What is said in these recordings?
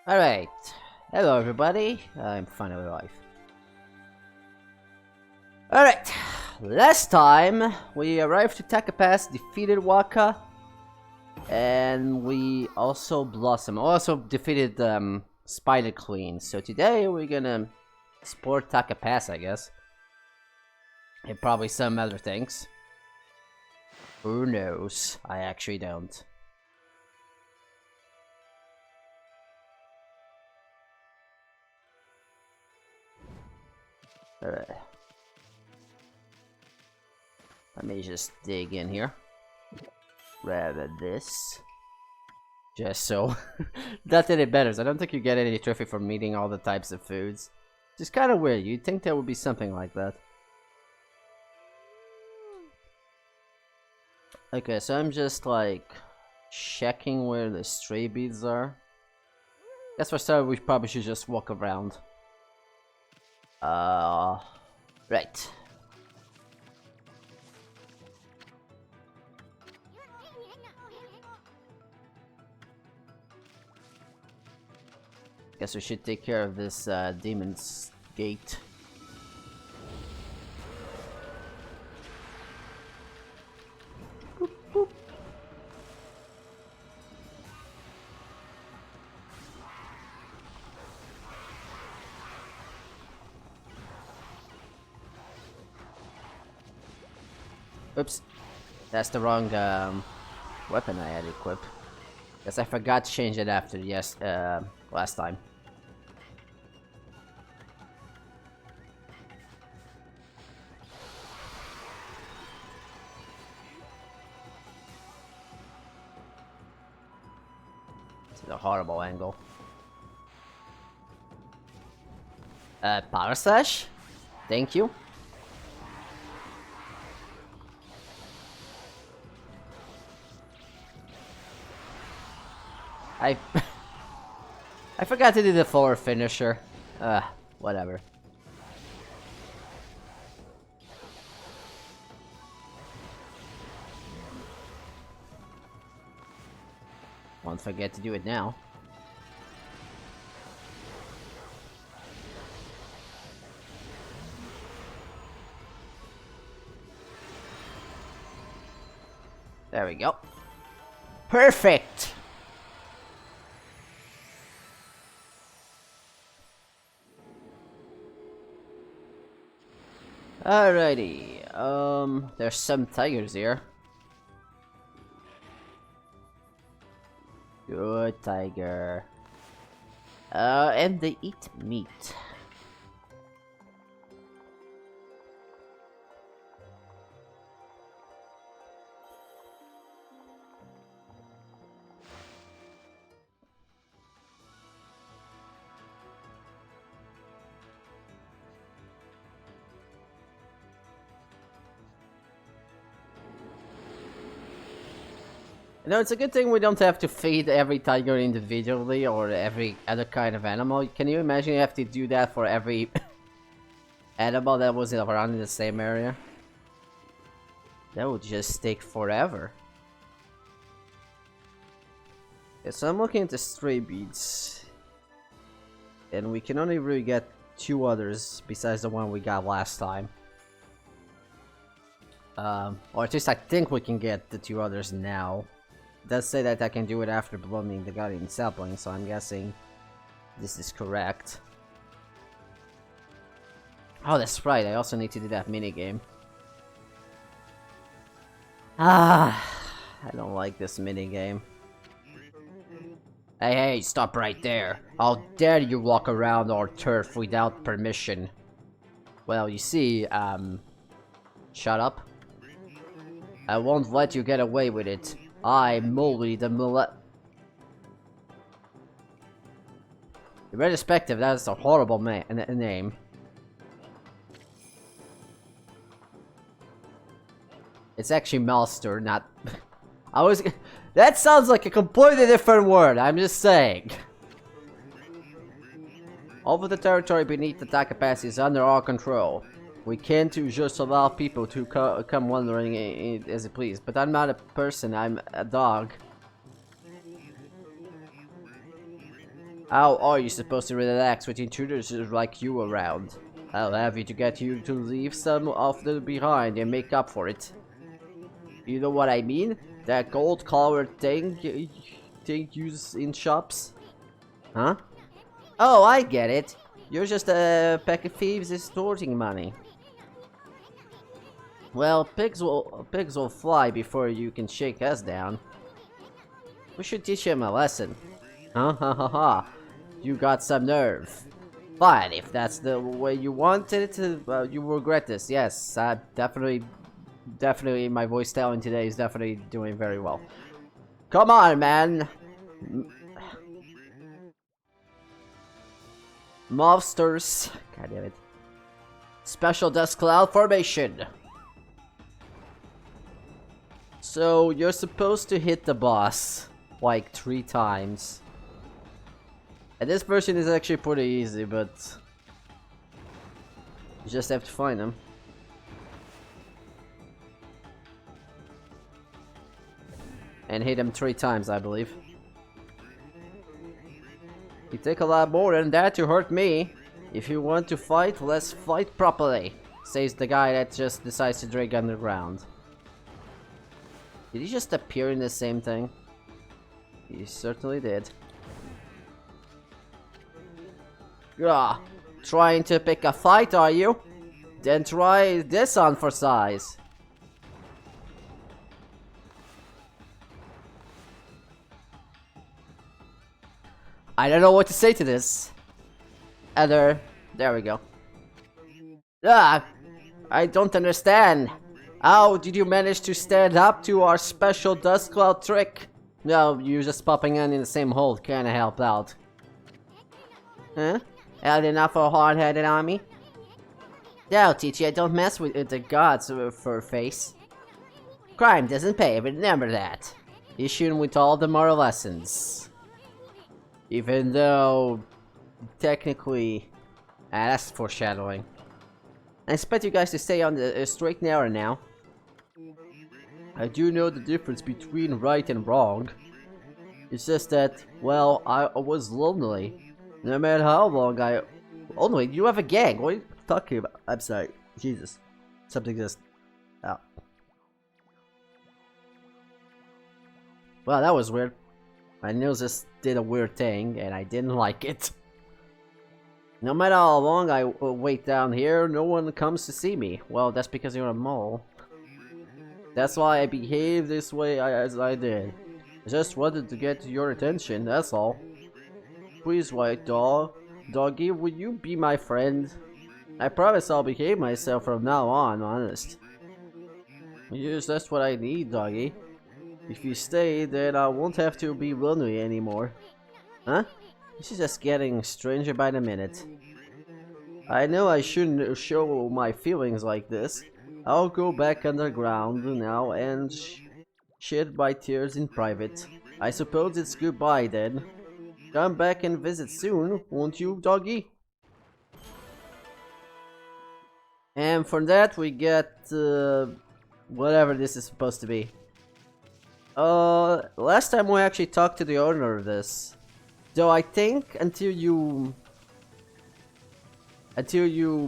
Alright, hello everybody, I'm finally alive. Alright, last time we arrived to Taka Pass, defeated Waka, and we also Blossom, also defeated Spider Queen. So today we're gonna explore Taka Pass, I guess. And probably some other things. Who knows? I actually don't. Alright. Let me just dig in here. Grab this. Just so. That's any better. I don't think you get any trophy for meeting all the types of foods. Just kind of weird. You'd think there would be something like that. Okay, so I'm just like checking where the stray beads are. Guess for starters, we probably should just walk around. Right. Guess we should take care of this demon's gate. Boop, boop. Oops, that's the wrong weapon I had equipped. Guess I forgot to change it after last time. This is a horrible angle. Power slash? Thank you. I forgot to do the forward finisher. Whatever. Won't forget to do it now. There we go. Perfect! Alrighty, there's some tigers here. Good tiger. And they eat meat. No, it's a good thing we don't have to feed every tiger individually or every other kind of animal. Can you imagine you have to do that for every animal that was around in the same area? That would just take forever. Okay, so I'm looking at the stray beads. And we can only really get 2 others besides the one we got last time. Or at least I think we can get the 2 others now. It does say that I can do it after blooming the guardian sapling, so I'm guessing this is correct. Oh, that's right, I also need to do that minigame. I don't like this minigame. Hey, stop right there. How dare you walk around our turf without permission? Well, you see, shut up. I won't let you get away with it. I'm Molly the Irrespective, that's a horrible name. It's actually Malster, not... That sounds like a completely different word, I'm just saying. All of the territory beneath the Taka Pass is under our control. We can't just allow people to come wandering as they please. But I'm not a person, I'm a dog. How are you supposed to relax with intruders like you around? I'll have you to get you to leave some of them behind and make up for it. You know what I mean? That gold collar thing used in shops? Huh? Oh, I get it. You're just a pack of thieves extorting money. Well, pigs will fly before you can shake us down. We should teach him a lesson. Ha ha ha ha. You got some nerve. Fine, if that's the way you wanted it, you will regret this. Yes, definitely, my voice talent today is definitely doing very well. Come on, man. Monsters. God damn it. Special dust cloud formation. So you're supposed to hit the boss like 3 times. And this version is actually pretty easy, but you just have to find him. And hit him 3 times, I believe. You take a lot more than that to hurt me. If you want to fight, let's fight properly, says the guy that just decides to drag underground. Did he just appear in the same thing? He certainly did. Ah, trying to pick a fight, are you? Then try this on for size. I don't know what to say to this. There we go. Ah, I don't understand. How did you manage to stand up to our special dust cloud trick? No, you just popping in the same hole kinda helped out. Huh? Had enough of a hard-headed army? No, teacher, don't mess with the gods for face. Crime doesn't pay, remember that. You shouldn't with all the moral lessons. Even though, technically, that's foreshadowing. I expect you guys to stay on the straight and narrow now. I do know the difference between right and wrong. It's just that, well, I was lonely. No matter how long Only, you have a gang, what are you talking about? I'm sorry, Jesus. Something just... Oh. Well, that was weird. My nose just did a weird thing, and I didn't like it. No matter how long I wait down here, no one comes to see me. Well, that's because you're a mole. That's why I behaved this way as I did. I just wanted to get your attention, that's all. Please, white doggy, will you be my friend? I promise I'll behave myself from now on, honest. Yes, that's what I need, doggy. If you stay, then I won't have to be lonely anymore. Huh? This is just getting stranger by the minute. I know I shouldn't show my feelings like this. I'll go back underground now and shed my tears in private. I suppose it's goodbye then. Come back and visit soon, won't you, doggy? And from that we get whatever this is supposed to be. Last time we actually talked to the owner of this. Though I think until you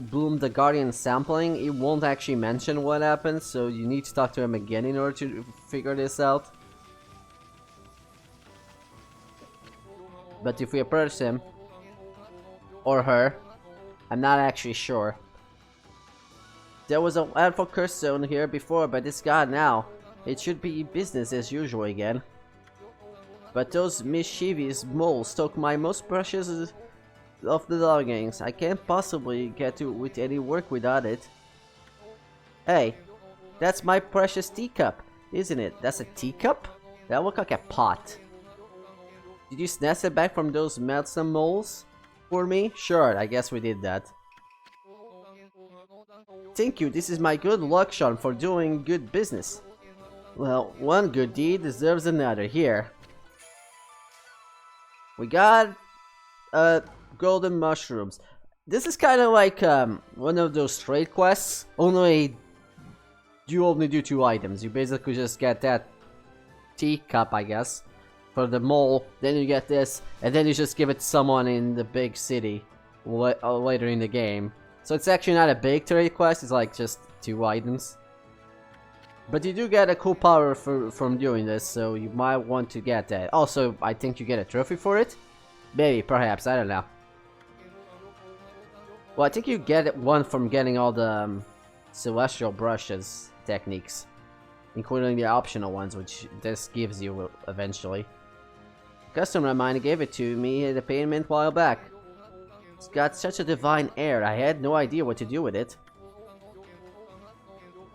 bloom the Guardian sampling, it won't actually mention what happened, so you need to talk to him again in order to figure this out. But if we approach him, or her, I'm not actually sure. There was a landfall curse zone here before, but it's gone now. It should be business as usual again. But those mischievous moles took my most precious of the belongings. I can't possibly get to with any work without it. Hey, that's my precious teacup, isn't it? That's a teacup? That looks like a pot. Did you snatch it back from those meddlesome moles for me? Sure, I guess we did that. Thank you, this is my good luck charm for doing good business. Well, one good deed deserves another. Here. We got golden mushrooms. This is kind of like one of those trade quests, only you only do 2 items. You basically just get that teacup, I guess, for the mole, then you get this, and then you just give it to someone in the big city later in the game. So it's actually not a big trade quest, it's like just 2 items. But you do get a cool power from doing this, so you might want to get that. Also, I think you get a trophy for it? Maybe, perhaps, I don't know. Well, I think you get one from getting all the celestial brushes techniques, including the optional ones, which this gives you eventually. Customer of mine gave it to me at a payment a while back. It's got such a divine air, I had no idea what to do with it.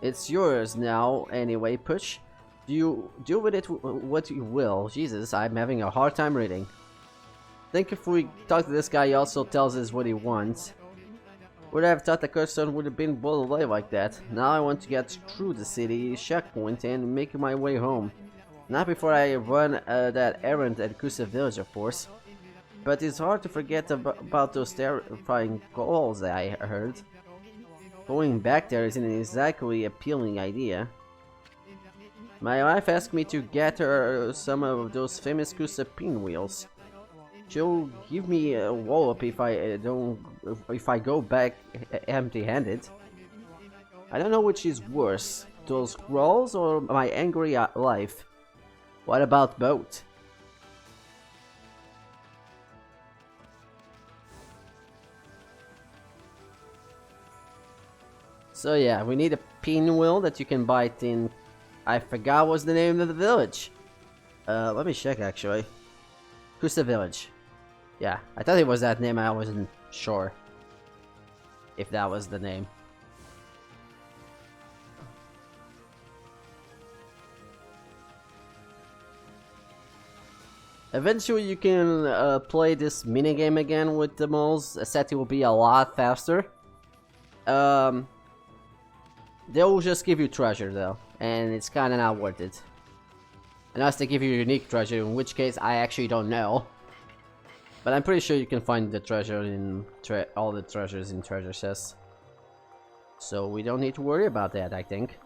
It's yours now, anyway, Push. You do with it what you will. Jesus, I'm having a hard time reading. Think if we talk to this guy, he also tells us what he wants. Would have thought the customer would have been blown away like that. Now I want to get through the city checkpoint and make my way home. Not before I run that errand at Kusa Village, of course. But it's hard to forget about those terrifying calls I heard. Going back there isn't exactly an appealing idea. My wife asked me to get her some of those famous Kusa pinwheels. She'll give me a wallop if I go back empty-handed. I don't know which is worse, those scrolls or my angry life. What about both? So yeah, we need a pinwheel that you can buy in. I forgot what's the name of the village. Let me check actually. Kusa Village. Yeah, I thought it was that name, I wasn't sure if that was the name. Eventually you can play this minigame again with the moles, except it will be a lot faster. They'll just give you treasure though, and it's kinda not worth it. Unless they give you unique treasure, in which case I actually don't know. But I'm pretty sure you can find the treasure in all the treasures in treasure chests. So we don't need to worry about that, I think.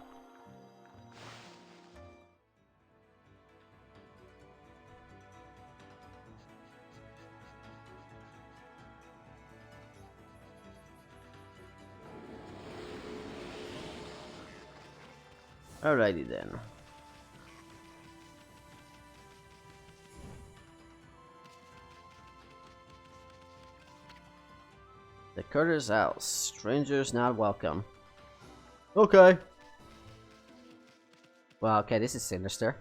Alrighty then. The Carter's house. Strangers not welcome. Okay. Well, okay, this is sinister.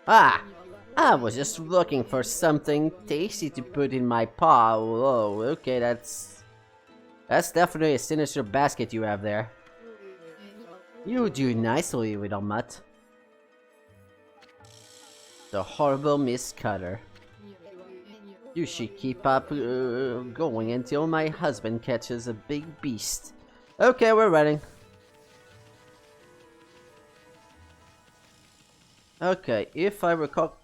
Ah! I was just looking for something tasty to put in my paw. Whoa, okay, that's definitely a sinister basket you have there. You do nicely, little mutt. The horrible Miss Cutter. You should keep up going until my husband catches a big beast. Okay, we're ready. Okay, if I recall...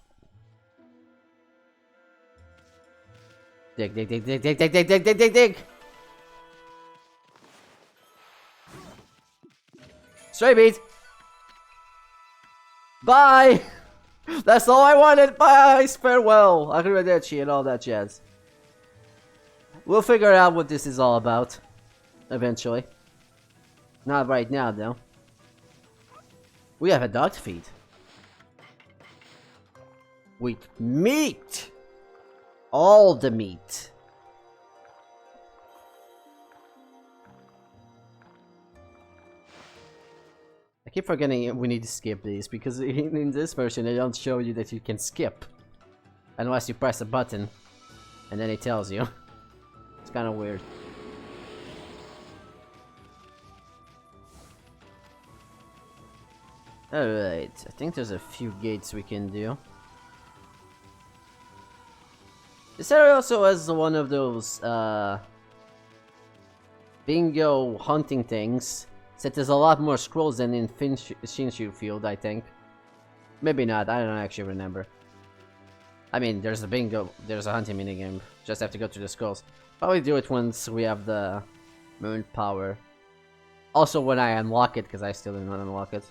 Dig, dig, dig, dig, dig, dig, dig, dig, dig, dig, dig! Stray beat! Bye! That's all I wanted! Bye! Farewell! Arrivederci and all that jazz. We'll figure out what this is all about. Eventually. Not right now, though. We have a dog to feed. With meat! All the meat. I keep forgetting we need to skip these because in this version they don't show you that you can skip. Unless you press a button and then it tells you. It's kind of weird. Alright, I think there's a few gates we can do. This area also has one of those, bingo hunting things. Except there's a lot more scrolls than in Shinshu Field, I think. Maybe not, I don't actually remember. I mean, there's a bingo, there's a hunting minigame. Just have to go to the skulls. Probably do it once we have the moon power. Also when I unlock it, because I still did not unlock it.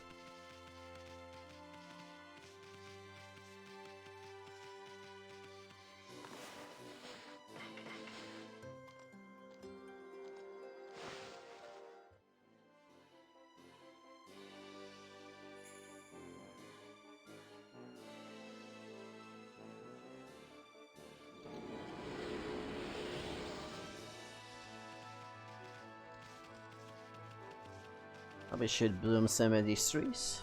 Probably should bloom some of these trees.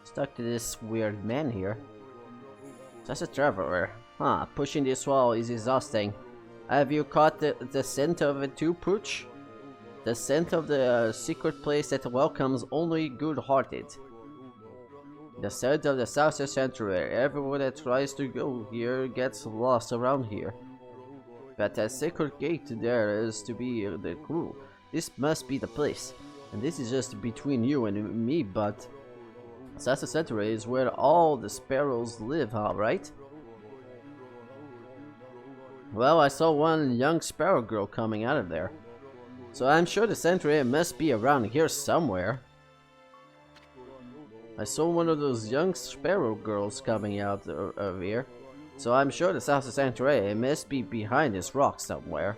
Stuck to this weird man here. Just a traveler. Huh, pushing this wall is exhausting. Have you caught the scent of it too, Pooch? The scent of the secret place that welcomes only good-hearted. The scent of the Southern Sanctuary. Everyone that tries to go here gets lost around here. But that secret gate there is to be the clue. This must be the place. And this is just between you and me, but Southern Sanctuary is where all the sparrows live, alright? Well, I saw one young sparrow girl coming out of there. So I'm sure the sanctuary must be around here somewhere. I saw one of those young sparrow girls coming out of here. So I'm sure the South Sanctuary must be behind this rock somewhere.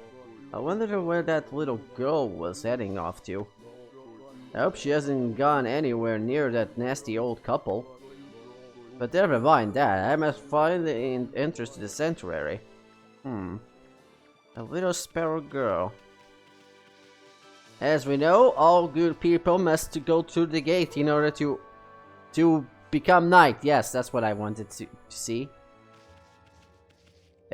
I wonder where that little girl was heading off to. I hope she hasn't gone anywhere near that nasty old couple. But never mind that, I must find the entrance to the sanctuary. A little sparrow girl. As we know, all good people must go through the gate in order to become knight. Yes, that's what I wanted to see.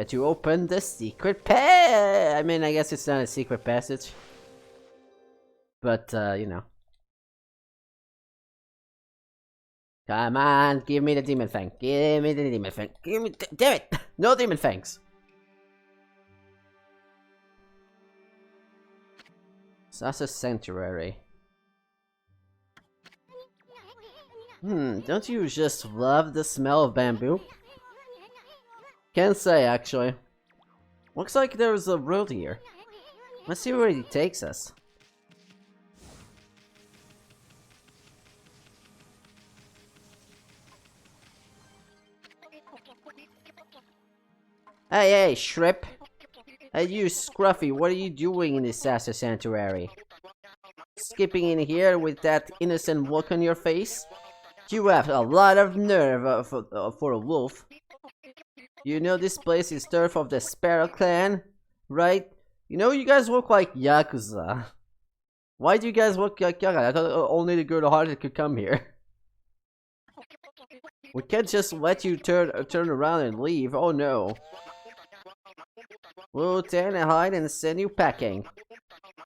To open the secret passage. I mean, I guess it's not a secret passage, but you know. Come on, give me the demon fang. Give me the demon fang. Give me. Damn it! No demon fangs. That's a sanctuary. Don't you just love the smell of bamboo? Can't say, actually. Looks like there's a road here. Let's see where it takes us. Hey, Shrip! Hey, you Scruffy, what are you doing in this Sasa Sanctuary? Skipping in here with that innocent look on your face? You have a lot of nerve for a wolf. You know this place is turf of the Sparrow Clan, right? You know you guys look like Yakuza. Why do you guys look like Yakuza? I thought only the good-hearted could come here. We can't just let you turn around and leave, oh no. We'll turn and hide and send you packing.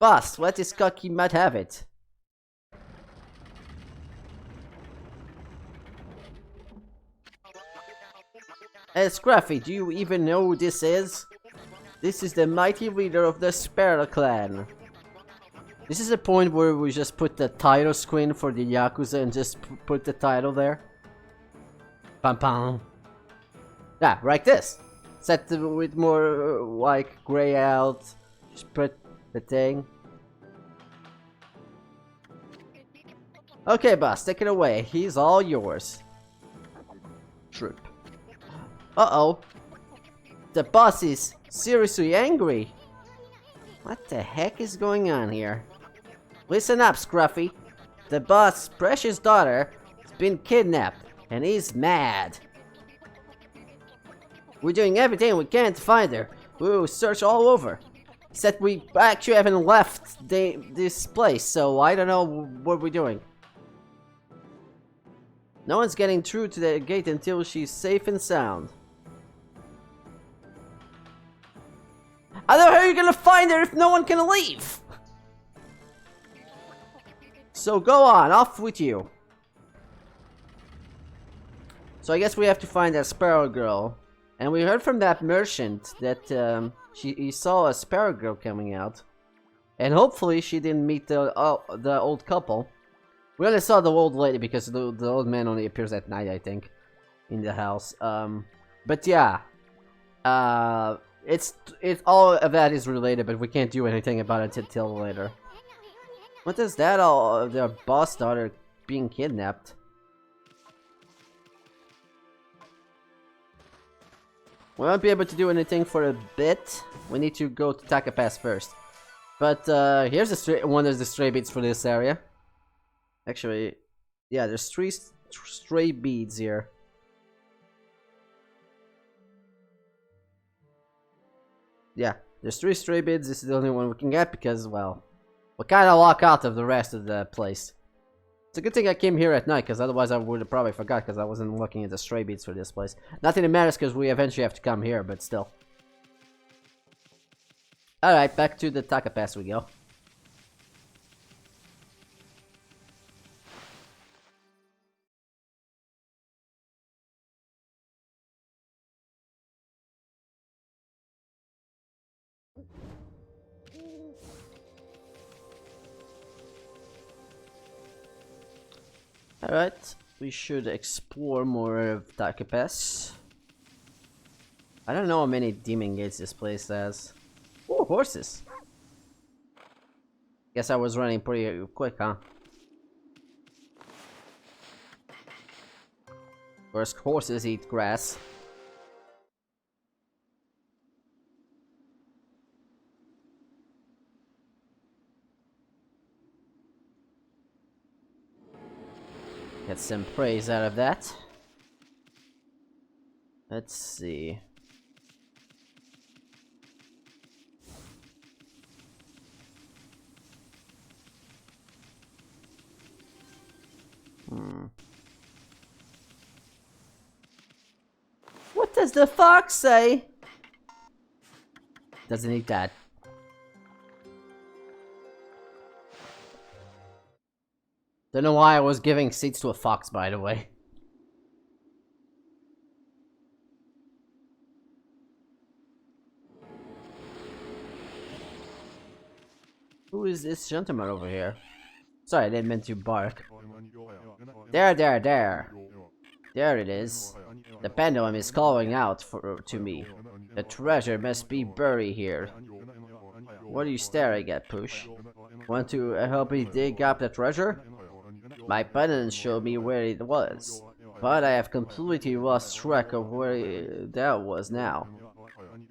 Boss, let this cocky mutt have it. Hey Scruffy, do you even know who this is? This is the mighty leader of the Sparrow Clan. This is a point where we just put the title screen for the Yakuza and just put the title there. Pam pam. Yeah, like this. Set with more like gray out. Just put the thing. Okay, boss, take it away. He's all yours. Troop. Uh-oh. The boss is seriously angry. What the heck is going on here? Listen up, Scruffy. The boss' precious daughter has been kidnapped, and he's mad. We're doing everything we can to find her. We'll search all over. Except we actually haven't left this place, so I don't know what we're doing. No one's getting through to the gate until she's safe and sound. I don't know how you're gonna find her if no one can leave! So go on, off with you. So I guess we have to find that sparrow girl. And we heard from that merchant that he saw a sparrow girl coming out. And hopefully she didn't meet the old couple. We only saw the old lady because the old man only appears at night, I think, in the house. But yeah, it's all of that is related, but we can't do anything about it until later. What is that? All their boss daughter being kidnapped. We won't be able to do anything for a bit. We need to go to Taka Pass first. But here's one of the stray beads for this area. Actually, yeah, there's 3 stray beads here. Yeah, there's 3 stray beads. This is the only one we can get because, well, we kind of walk out of the rest of the place. It's a good thing I came here at night, because otherwise I would have probably forgot, because I wasn't looking at the stray beads for this place. Nothing that matters, because we eventually have to come here, but still. Alright, back to the Taka Pass we go. Alright, we should explore more of Taka Pass. I don't know how many demon gates this place has. Ooh, horses! Guess I was running pretty quick, huh? Of course, horses eat grass. Get some praise out of that. Let's see. What does the fox say? Doesn't eat that. Don't know why I was giving seats to a fox, by the way. Who is this gentleman over here? Sorry, I didn't mean to bark. There. There it is. The pendulum is calling out to me. The treasure must be buried here. What are you staring at, Push? Want to help me dig up the treasure? My buttons show me where it was, but I have completely lost track of where that was now.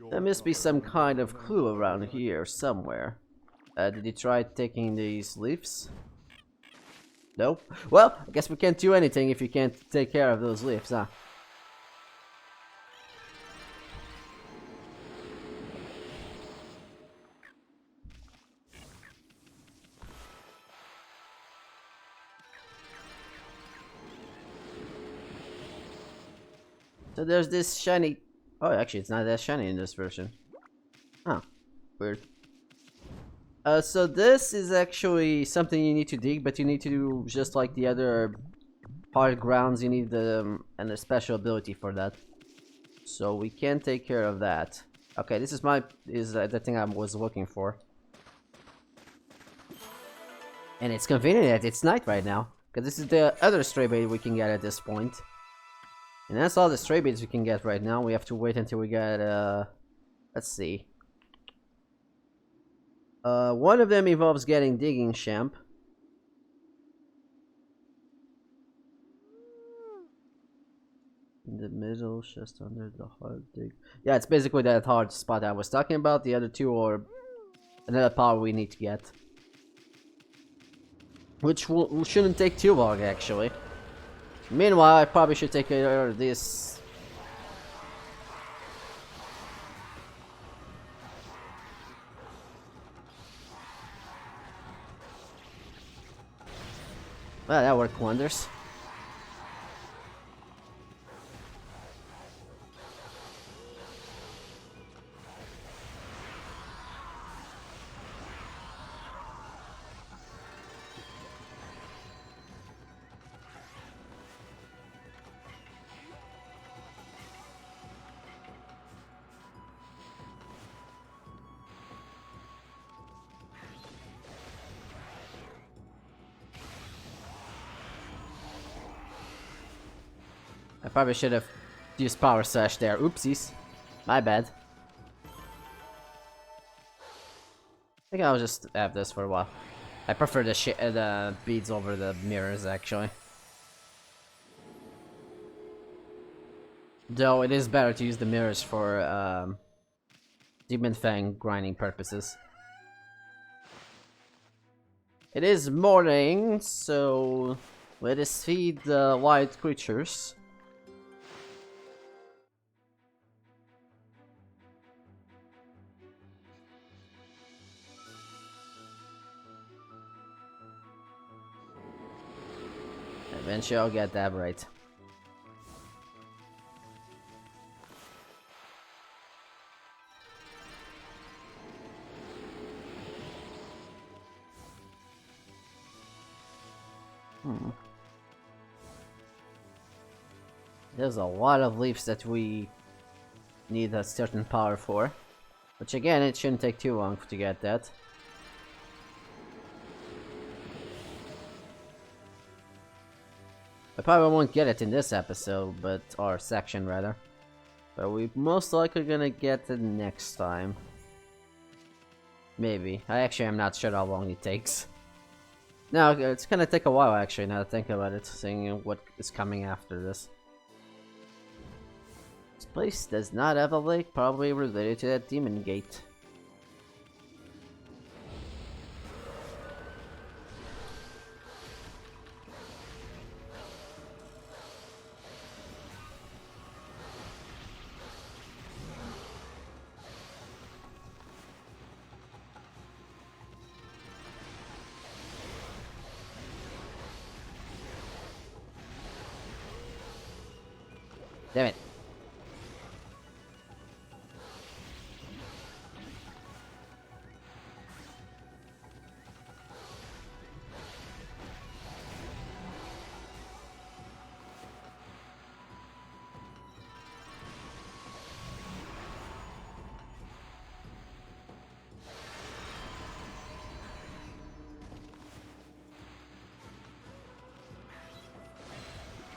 There must be some kind of clue around here somewhere. Did you try taking these leaves? Nope. Well, I guess we can't do anything if you can't take care of those leaves, huh? So there's this shiny... Oh, actually, it's not that shiny in this version. Huh. Weird. So this is actually something you need to dig, but you need to do just like the other hard grounds. You need and a special ability for that. So we can take care of that. Okay, this is the thing I was looking for. And it's convenient that it's night right now, because this is the other stray bait we can get at this point. And that's all the stray baits we can get right now. We have to wait until we get, let's see. One of them involves getting digging champ. In the middle, just under the hard dig. Yeah, it's basically that hard spot I was talking about. The other two are another power we need to get. Which shouldn't take too long, actually. Meanwhile, I probably should take care of this. Well, that worked wonders. probably should have used Power Sash there. Oopsies. My bad. I think I'll just have this for a while. I prefer the beads over the mirrors, actually. Though it is better to use the mirrors for Demon Fang grinding purposes. It is morning, so let us feed the wild creatures. Eventually I'll get that right. There's a lot of leaves that we need a certain power for. Which again, it shouldn't take too long to get that. I probably won't get it in this episode, or section rather. But we most likely gonna get it next time. Maybe. I actually am not sure how long it takes. No, it's gonna take a while actually, now to think about it, seeing what is coming after this. This place does not have a lake, probably related to that demon gate. Damn it.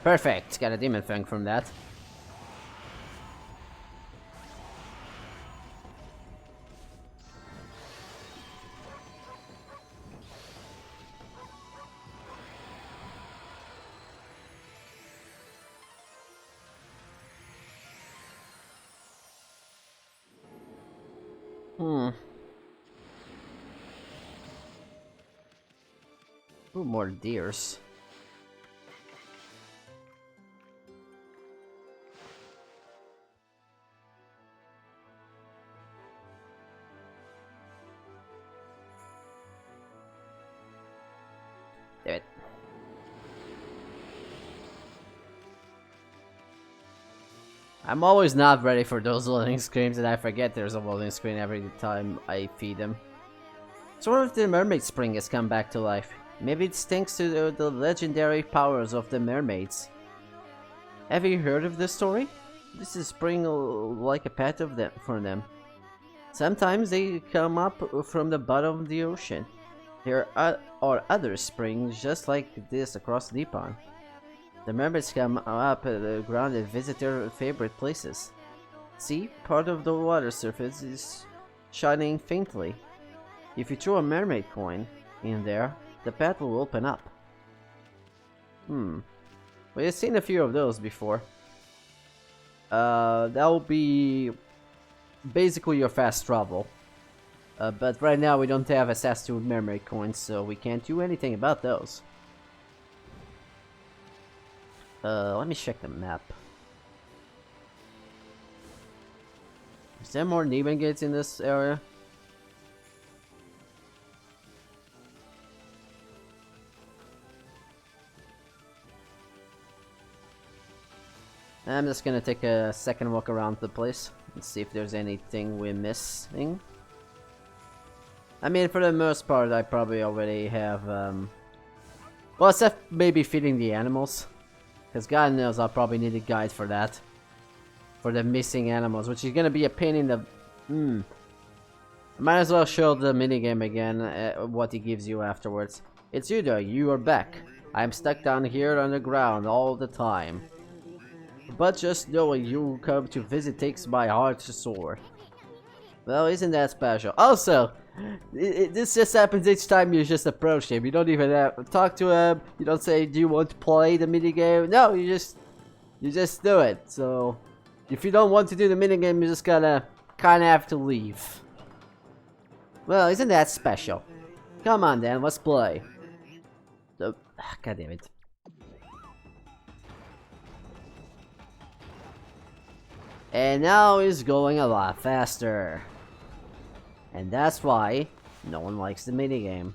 Perfect, got a demon fang from that. Ooh, more deers. Damn it. I'm always not ready for those loading screens, and I forget there's a loading screen every time I feed them. So what if the mermaid spring has come back to life? Maybe it's thanks to the legendary powers of the mermaids. Have you heard of this story? This is spring like a pet of them for them. Sometimes they come up from the bottom of the ocean. There are other springs just like this across the pond. The mermaids come up the ground and visit their favorite places. See, part of the water surface is shining faintly. If you throw a mermaid coin in there, the path will open up. We've seen a few of those before. That will be basically your fast travel. But right now we don't have access to mermaid coins, so we can't do anything about those. Let me check the map. Is there more demon gates in this area? I'm just gonna take a second walk around the place and see if there's anything we're missing. I mean, for the most part, I probably already have, well, except maybe feeding the animals. Because God knows I'll probably need a guide for that. For the missing animals, which is gonna be a pain in the... I might as well show the minigame again, what it gives you afterwards. It's you though, you are back. I'm stuck down here on the ground all the time. but just knowing you come to visit takes my heart to soar. Well, isn't that special? Also, this just happens each time you just approach him. You don't even talk to him. You don't say, "Do you want to play the minigame?" No, you just do it. So, if you don't want to do the minigame, you're just gonna kinda have to leave. Well, isn't that special? Come on then, let's play. Oh, God damn it. And now it's going a lot faster. And that's why no one likes the minigame.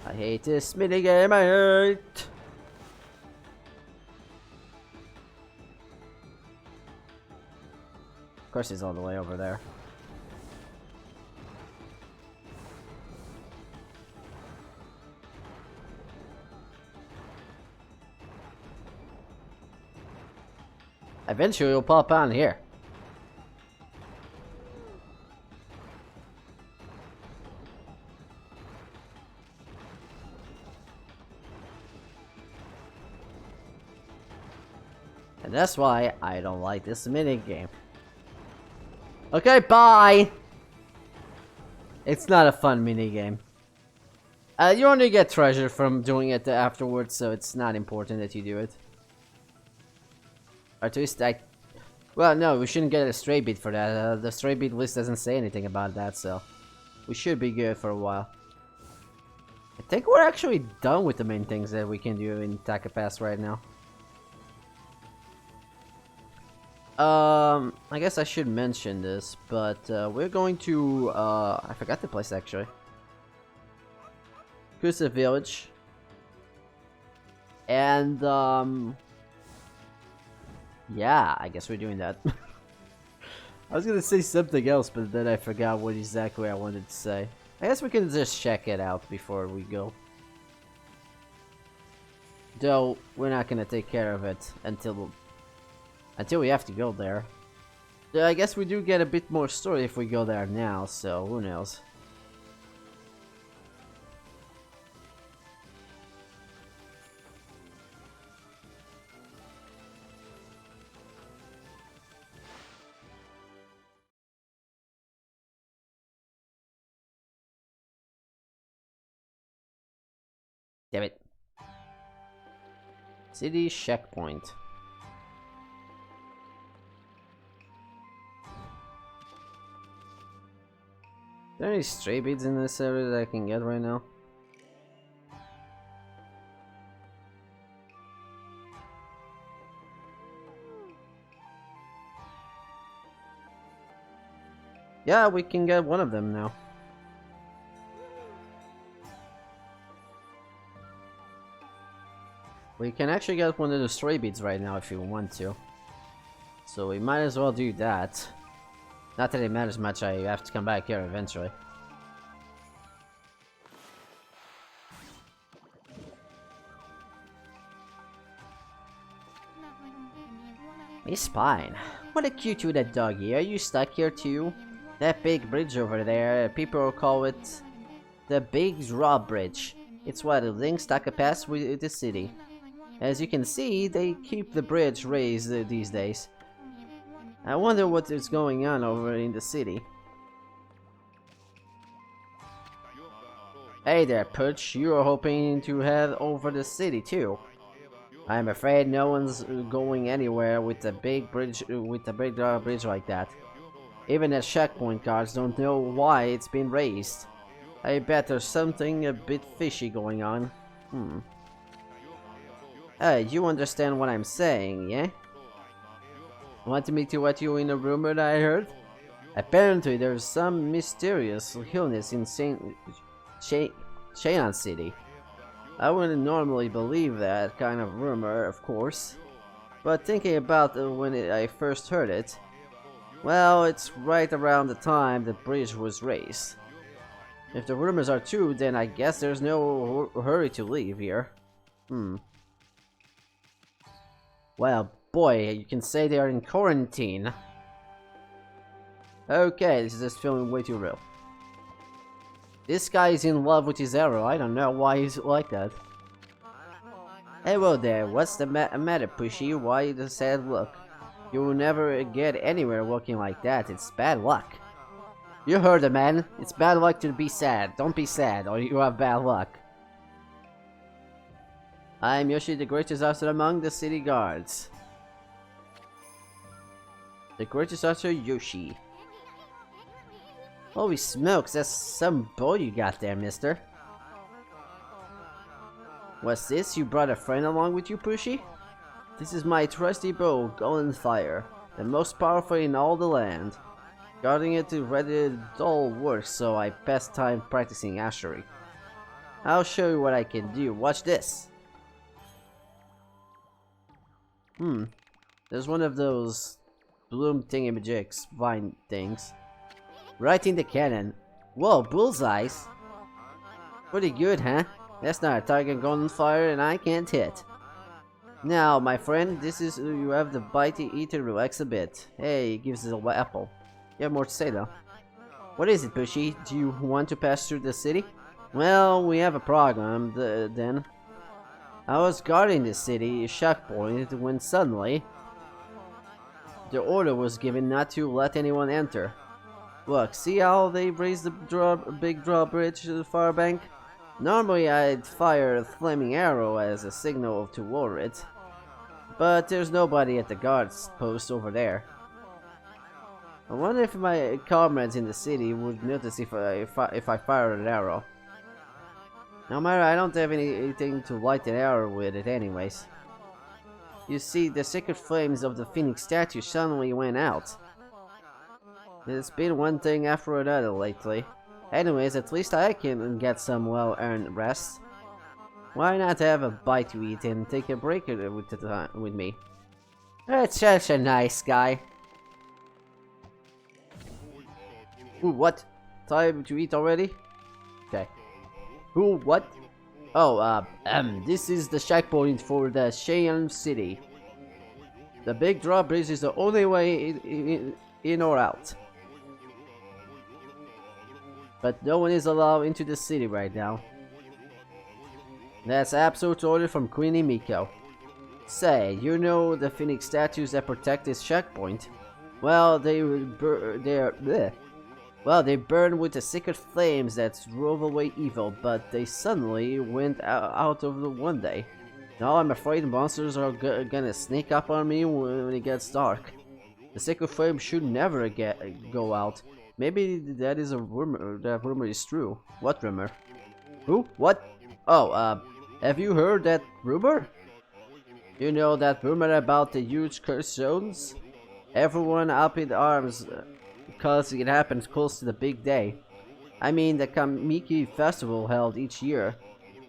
I hate this minigame, I hate! Of course he's all the way over there. Eventually he'll pop on here. And that's why I don't like this minigame. Okay, bye! It's not a fun minigame. You only get treasure from doing it afterwards, so it's not important that you do it. Or at least well, no, we shouldn't get a stray beat for that. The stray beat list doesn't say anything about that, so we should be good for a while. I think we're actually done with the main things that we can do in Taka Pass right now. I guess I should mention this, but we're going to, I forgot the place actually. Kusa Village. And, yeah, I guess we're doing that. I was gonna say something else, but then I forgot what exactly I wanted to say. I guess we can just check it out before we go. Though, we're not gonna take care of it until we have to go there. I guess we do get a bit more story if we go there now, so who knows. Damn it. City checkpoint. Are there any stray beads in this area that I can get right now? Yeah, we can get one of them now. We can actually get one of the stray beads right now if you want to. So we might as well do that. Not that it matters much, I have to come back here eventually. Miss Pine, what a cute little doggy. Are you stuck here too? That big bridge over there, people call it the Big Drawbridge. It's what links Taka Pass with the city. As you can see, they keep the bridge raised these days. I wonder what is going on over in the city. Hey there, Pooch. You are hoping to head over the city too. I'm afraid no one's going anywhere with the big bridge, bridge like that. Even the checkpoint guards don't know why it's been raised. I bet there's something a bit fishy going on. Hey, you understand what I'm saying, yeah? Want me to let you in a rumor that I heard? Apparently there's some mysterious illness in Cheyenne City. I wouldn't normally believe that kind of rumor, of course. But thinking about when I first heard it, well, it's right around the time the bridge was raised. If the rumors are true, then I guess there's no hurry to leave here. Well, boy, you can say they are in quarantine. Okay, this is just feeling way too real. This guy is in love with his arrow. I don't know why he's like that. Hello there, what's the matter, Pushy? Why the sad look? You will never get anywhere looking like that. It's bad luck. You heard it, man. It's bad luck to be sad. Don't be sad, or you have bad luck. I am Yoshi, the greatest officer among the city guards. The greatest officer, Yoshi. Holy smokes, that's some bow you got there, mister. What's this? You brought a friend along with you, Pushy? This is my trusty bow, Golden Fire, the most powerful in all the land. Guarding it to ready dull work, so I pass time practicing archery. I'll show you what I can do. Watch this. There's one of those bloom thingamajigs, vine things. Right in the cannon. Whoa, bullseyes. Pretty good, huh? That's not a target Golden Fire and I can't hit. Now, my friend, this is you have the bitey eater, relax a bit. Hey, he gives us an apple. You have more to say though. What is it, Pushy? Do you want to pass through the city? Well, we have a problem then. I was guarding the city, shock point, when suddenly the order was given not to let anyone enter. Look, see how they raised the big drawbridge to the far bank? Normally I'd fire a flaming arrow as a signal to lower it, but there's nobody at the guards post over there. I wonder if my comrades in the city would notice if I fired an arrow. No matter, I don't have anything to light an arrow with it anyways. You see, the sacred flames of the Phoenix statue suddenly went out. It's been one thing after another lately. Anyways, at least I can get some well-earned rest. Why not have a bite to eat and take a break with me? That's such a nice guy. Ooh, what? Time to eat already? Okay. Who? What? Oh, this is the checkpoint for the Cheyenne City. The big drawbridge is the only way in or out. But no one is allowed into the city right now. That's absolute order from Queenie Miko. Say, you know the Phoenix statues that protect this checkpoint? Well, they burned with the secret flames that drove away evil, but they suddenly went out of the one day. Now I'm afraid monsters are gonna sneak up on me when it gets dark. The secret flame should never go out. Maybe that is a rumor. That rumor is true. What rumor? Who? What? Oh, have you heard that rumor? You know that rumor about the huge curse zones? Everyone up in arms because it happens close to the big day. I mean the Kamiki festival held each year.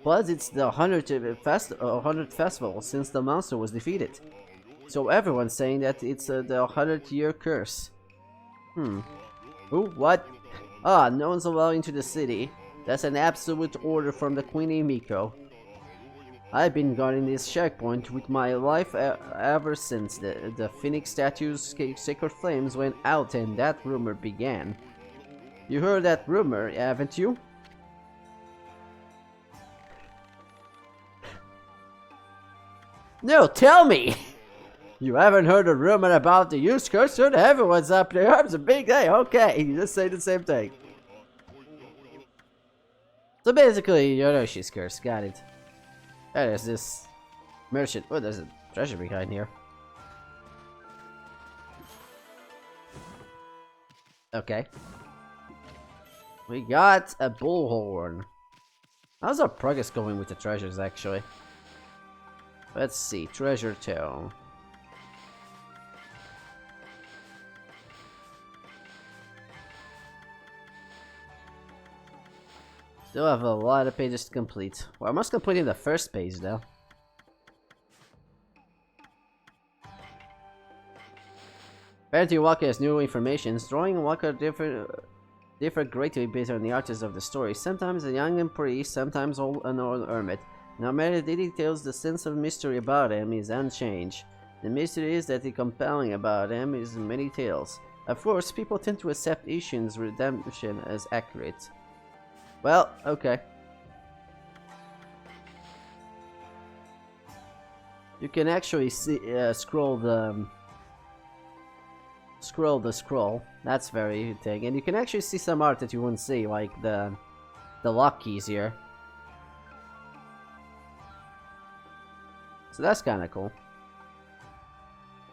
Plus it's the 100th festival since the monster was defeated. So everyone's saying that it's the 100th-year curse. Who? What? Ah, no one's allowed into the city. That's an absolute order from the Queenie Miko. I've been guarding this checkpoint with my life ever since the Phoenix statue's sacred flames went out and that rumor began. You heard that rumor, haven't you? No, tell me! You haven't heard a rumor about the huge curse? Everyone's up there. It's a big day. Okay, you just say the same thing. So basically, Yoroshi's curse. Got it. Oh, there's this merchant. Oh, there's a treasure behind here. Okay. We got a bullhorn. How's our progress going with the treasures, actually? Let's see. Treasure Town. Still have a lot of pages to complete. Well, I'm almost completing the first page though. Apparently Waka has new information. Drawing Waka differ greatly based on the artists of the story. Sometimes a young priest, sometimes an old hermit. No matter the details, the sense of mystery about him is unchanged. The mystery is that the compelling about him is many tales. Of course, people tend to accept Ishin's redemption as accurate. Well, okay. You can actually see scroll the scroll. That's very thing, and you can actually see some art that you wouldn't see, like the lock keys here. So that's kind of cool.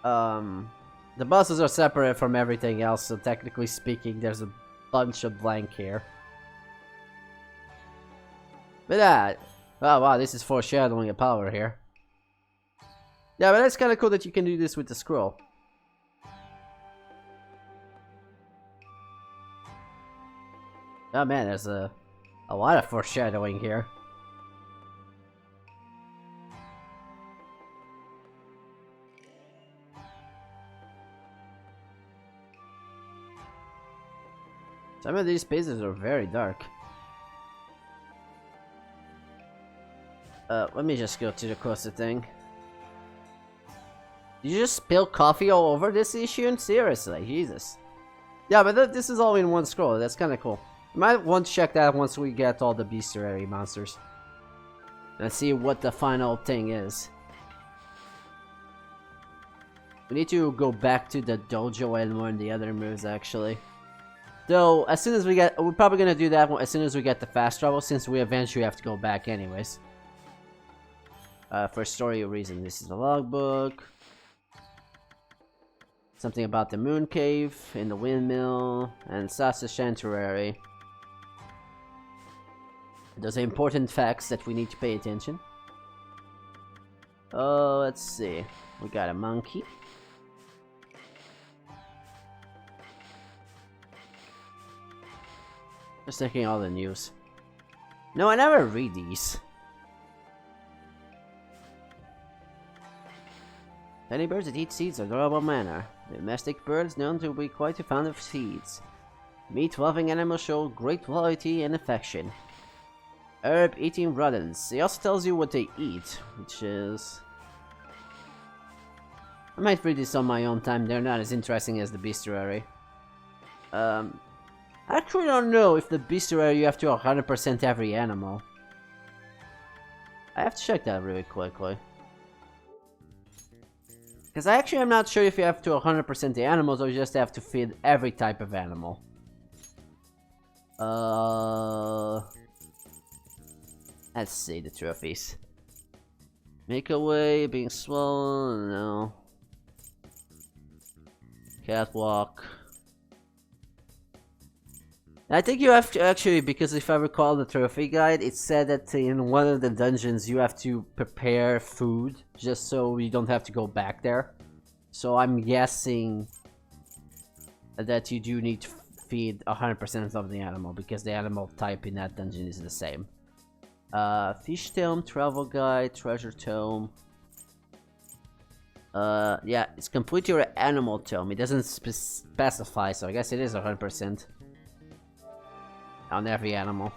The bosses are separate from everything else, so technically speaking, there's a bunch of blank here. But oh wow, this is foreshadowing a power here. Yeah, but that's kind of cool that you can do this with the scroll. Oh man, there's a lot of foreshadowing here. Some of these spaces are very dark. Let me just go to the Kusa thing. Did you just spill coffee all over this issue? Seriously, Jesus. Yeah, but this is all in one scroll. That's kind of cool. You might want to check that once we get all the bestiary monsters. And see what the final thing is. We need to go back to the dojo and learn the other moves, actually. Though, as soon as we get... We're probably gonna do that as soon as we get the fast travel, since we eventually have to go back anyways. For story reason, this is the logbook. Something about the moon cave, in the windmill, and Sasa Sanctuary. Those are important facts that we need to pay attention. Oh, let's see. We got a monkey. Just checking all the news. No, I never read these. Tiny birds that eat seeds are adorable manner. Domestic birds known to be quite fond of seeds. Meat-loving animals show great loyalty and affection. Herb-eating rodents. It also tells you what they eat, which is... I might read this on my own time. They're not as interesting as the bestiary. I actually don't know if the bestiary you have to 100% every animal. I have to check that really quickly. Because I actually am not sure if you have to 100% the animals or you just have to feed every type of animal. Let's see the trophies. Make away, being swollen, no. Catwalk. I think you have to actually, because if I recall the trophy guide, it said that in one of the dungeons you have to prepare food just so you don't have to go back there. So I'm guessing that you do need to feed 100% of the animal because the animal type in that dungeon is the same. Fish tome, travel guide, treasure tome. Yeah, it's complete your animal tome. It doesn't specify, so I guess it is 100%. On every animal.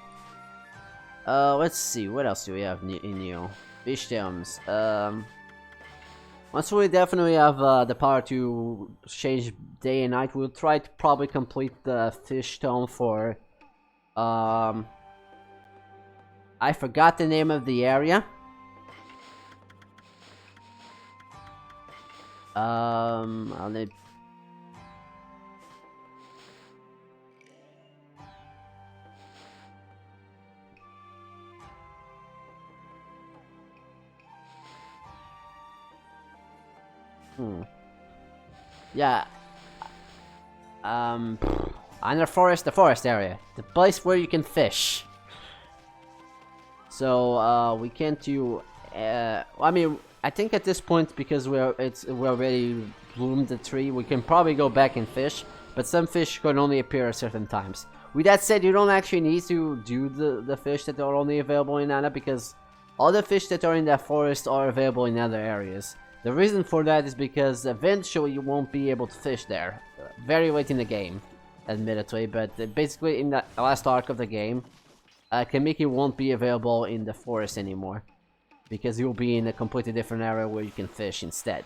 Let's see, what else do we have in new? Fish tomes. Once we definitely have the power to change day and night, we'll try to probably complete the fish tome for... I forgot the name of the area. I'll need... Yeah. Under forest, the forest area. The place where you can fish. So, we can't do... I mean, I think at this point, because we already bloomed the tree, we can probably go back and fish. But some fish can only appear at certain times. With that said, you don't actually need to do the fish that are only available in Nana, because all the fish that are in that forest are available in other areas. The reason for that is because eventually you won't be able to fish there. Very late in the game, admittedly, but basically in the last arc of the game, Kamiki won't be available in the forest anymore. Because you'll be in a completely different area where you can fish instead.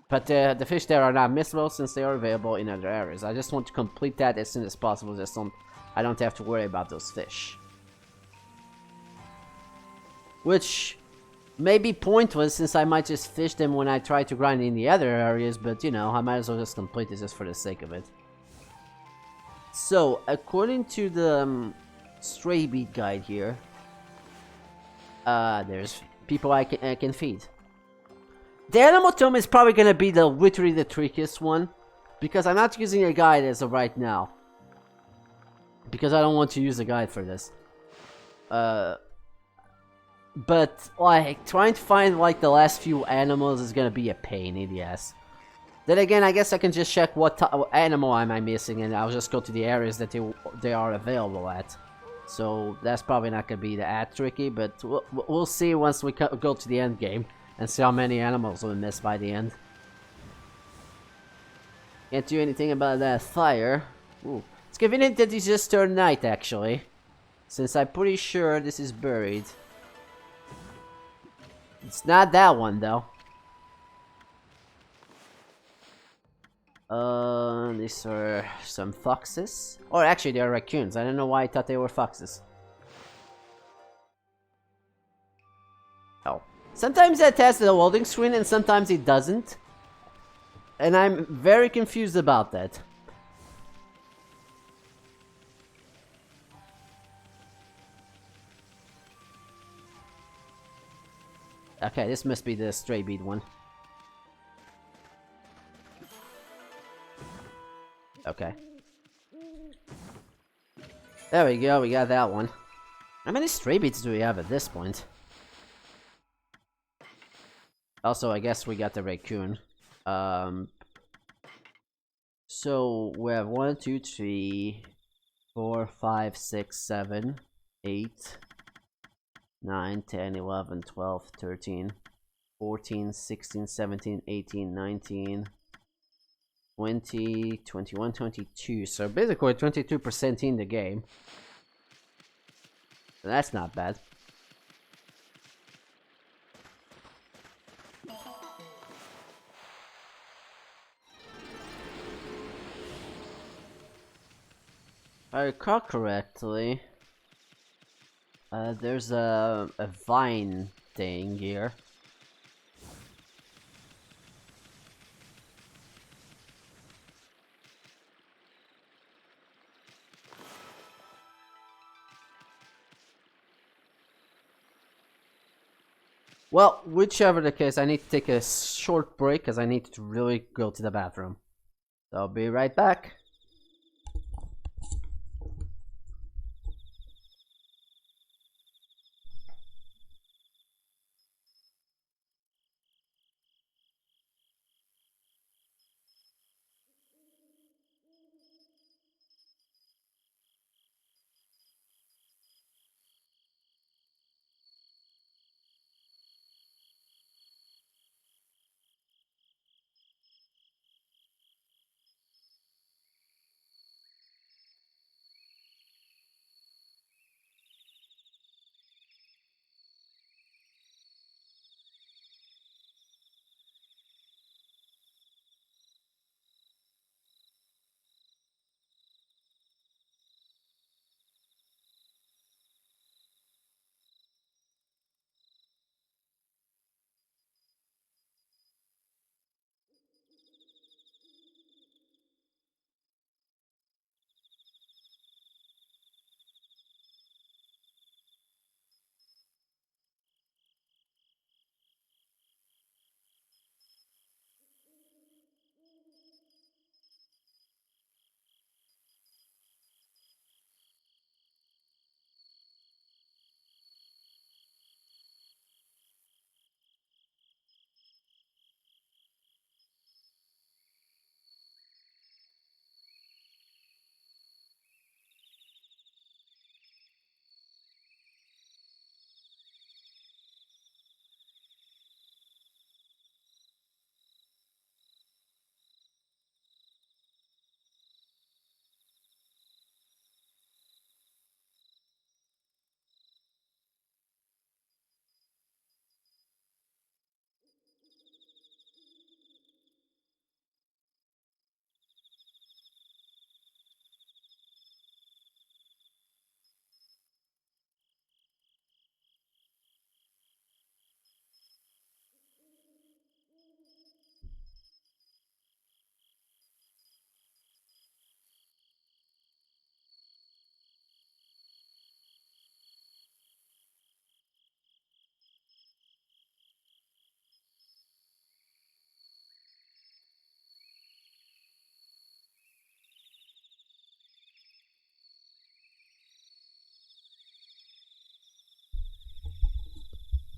But the fish there are not missable since they are available in other areas. I just want to complete that as soon as possible. I don't have to worry about those fish. Which may be pointless since I might just fish them when I try to grind in the other areas, but you know, I might as well just complete it just for the sake of it. So, according to the stray bead guide here, there's people I can feed. The animal tome is probably gonna be literally the trickiest one, because I'm not using a guide as of right now. Because I don't want to use a guide for this. But, like, trying to find, like, the last few animals is gonna be a pain in the ass. Then again, I guess I can just check what animal am I missing, and I'll just go to the areas that they are available at. So, that's probably not gonna be that tricky, but we'll see once we go to the end game, and see how many animals we miss by the end. Can't do anything about that fire. Ooh. It's convenient that it's just turned night, actually. Since I'm pretty sure this is buried. It's not that one, though. These are some foxes. Or actually, they are raccoons. I don't know why I thought they were foxes. Oh. Sometimes it has the loading screen and sometimes it doesn't. And I'm very confused about that. Okay, this must be the stray bead one. Okay. There we go, we got that one. How many stray beads do we have at this point? Also, I guess we got the raccoon. So we have 1, 2, 3, 4, 5, 6, 7, 8, 9, 10, 11, 12, 13, 14, 16, 17, 18, 19, 20, 21, 22. So basically 22% in the game. That's not bad. If I recall correctly, there's a vine thing here. Well, whichever the case, I need to take a short break because I need to really go to the bathroom. So I'll be right back.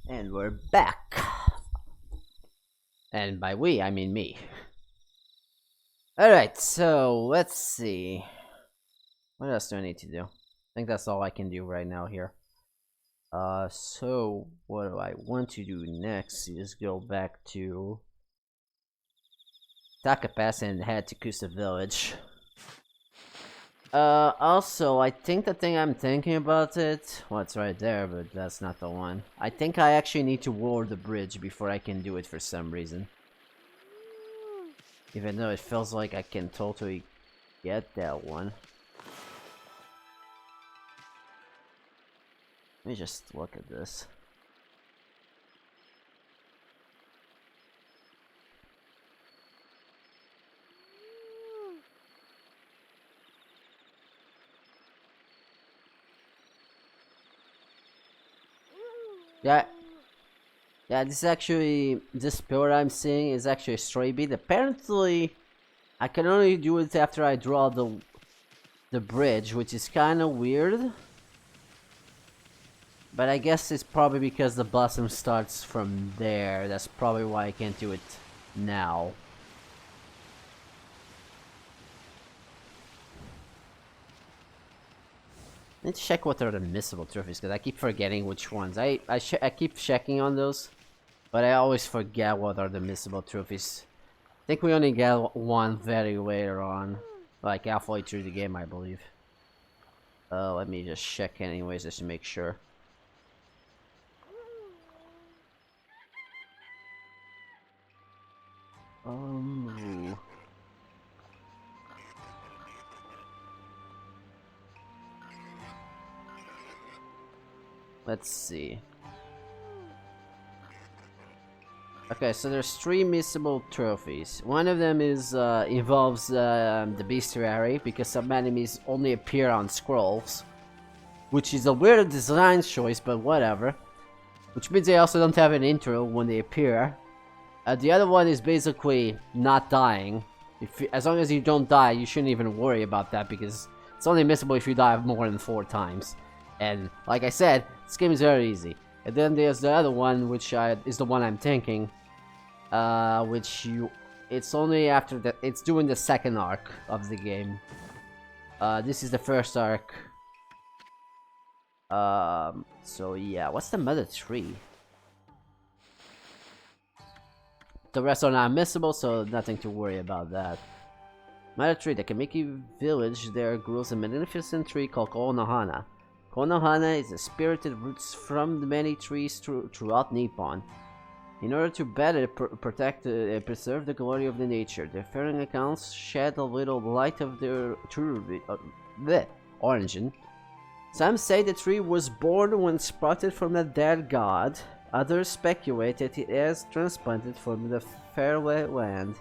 And we're back. And by we, I mean me. Alright, so let's see. What else do I need to do? I think that's all I can do right now here. So what do I want to do next is go back to Taka Pass and head to Kusa Village. Also, I think the thing I'm thinking about it... Well, it's right there, but that's not the one. I think I actually need to ward the bridge before I can do it for some reason. Even though it feels like I can totally get that one. Let me just look at this. Yeah, this pillar I'm seeing is actually a stray bead. Apparently, I can only do it after I draw the bridge, which is kind of weird. But I guess it's probably because the blossom starts from there. That's probably why I can't do it now. Let's check what are the missable trophies, because I keep forgetting which ones. I keep checking on those, but I always forget what are the missable trophies. I think we only get one very later on, like halfway through the game, I believe. Let me just check anyways, just to make sure. Let's see. Okay, so there's 3 missable trophies. One of them is involves the bestiary, because some enemies only appear on scrolls, which is a weird design choice, but whatever. Which means they also don't have an intro when they appear. The other one is basically not dying. As long as you don't die, you shouldn't even worry about that, because it's only missable if you die more than 4 times. And like I said, this game is very easy. And then there's the other one, which is the one I'm thinking. It's only after it's doing the second arc of the game. This is the first arc. So yeah, what's the mother tree? The rest are not missable, so nothing to worry about that. Mother tree, the Kamiki village, there grows a magnificent tree called Konohana. Konohana is the spirited roots from the many trees throughout Nippon. In order to better protect and preserve the glory of the nature, the differing accounts shed a little light of their true origin. Some say the tree was born when sprouted from a dead god. Others speculate that it is transplanted from the fairway land.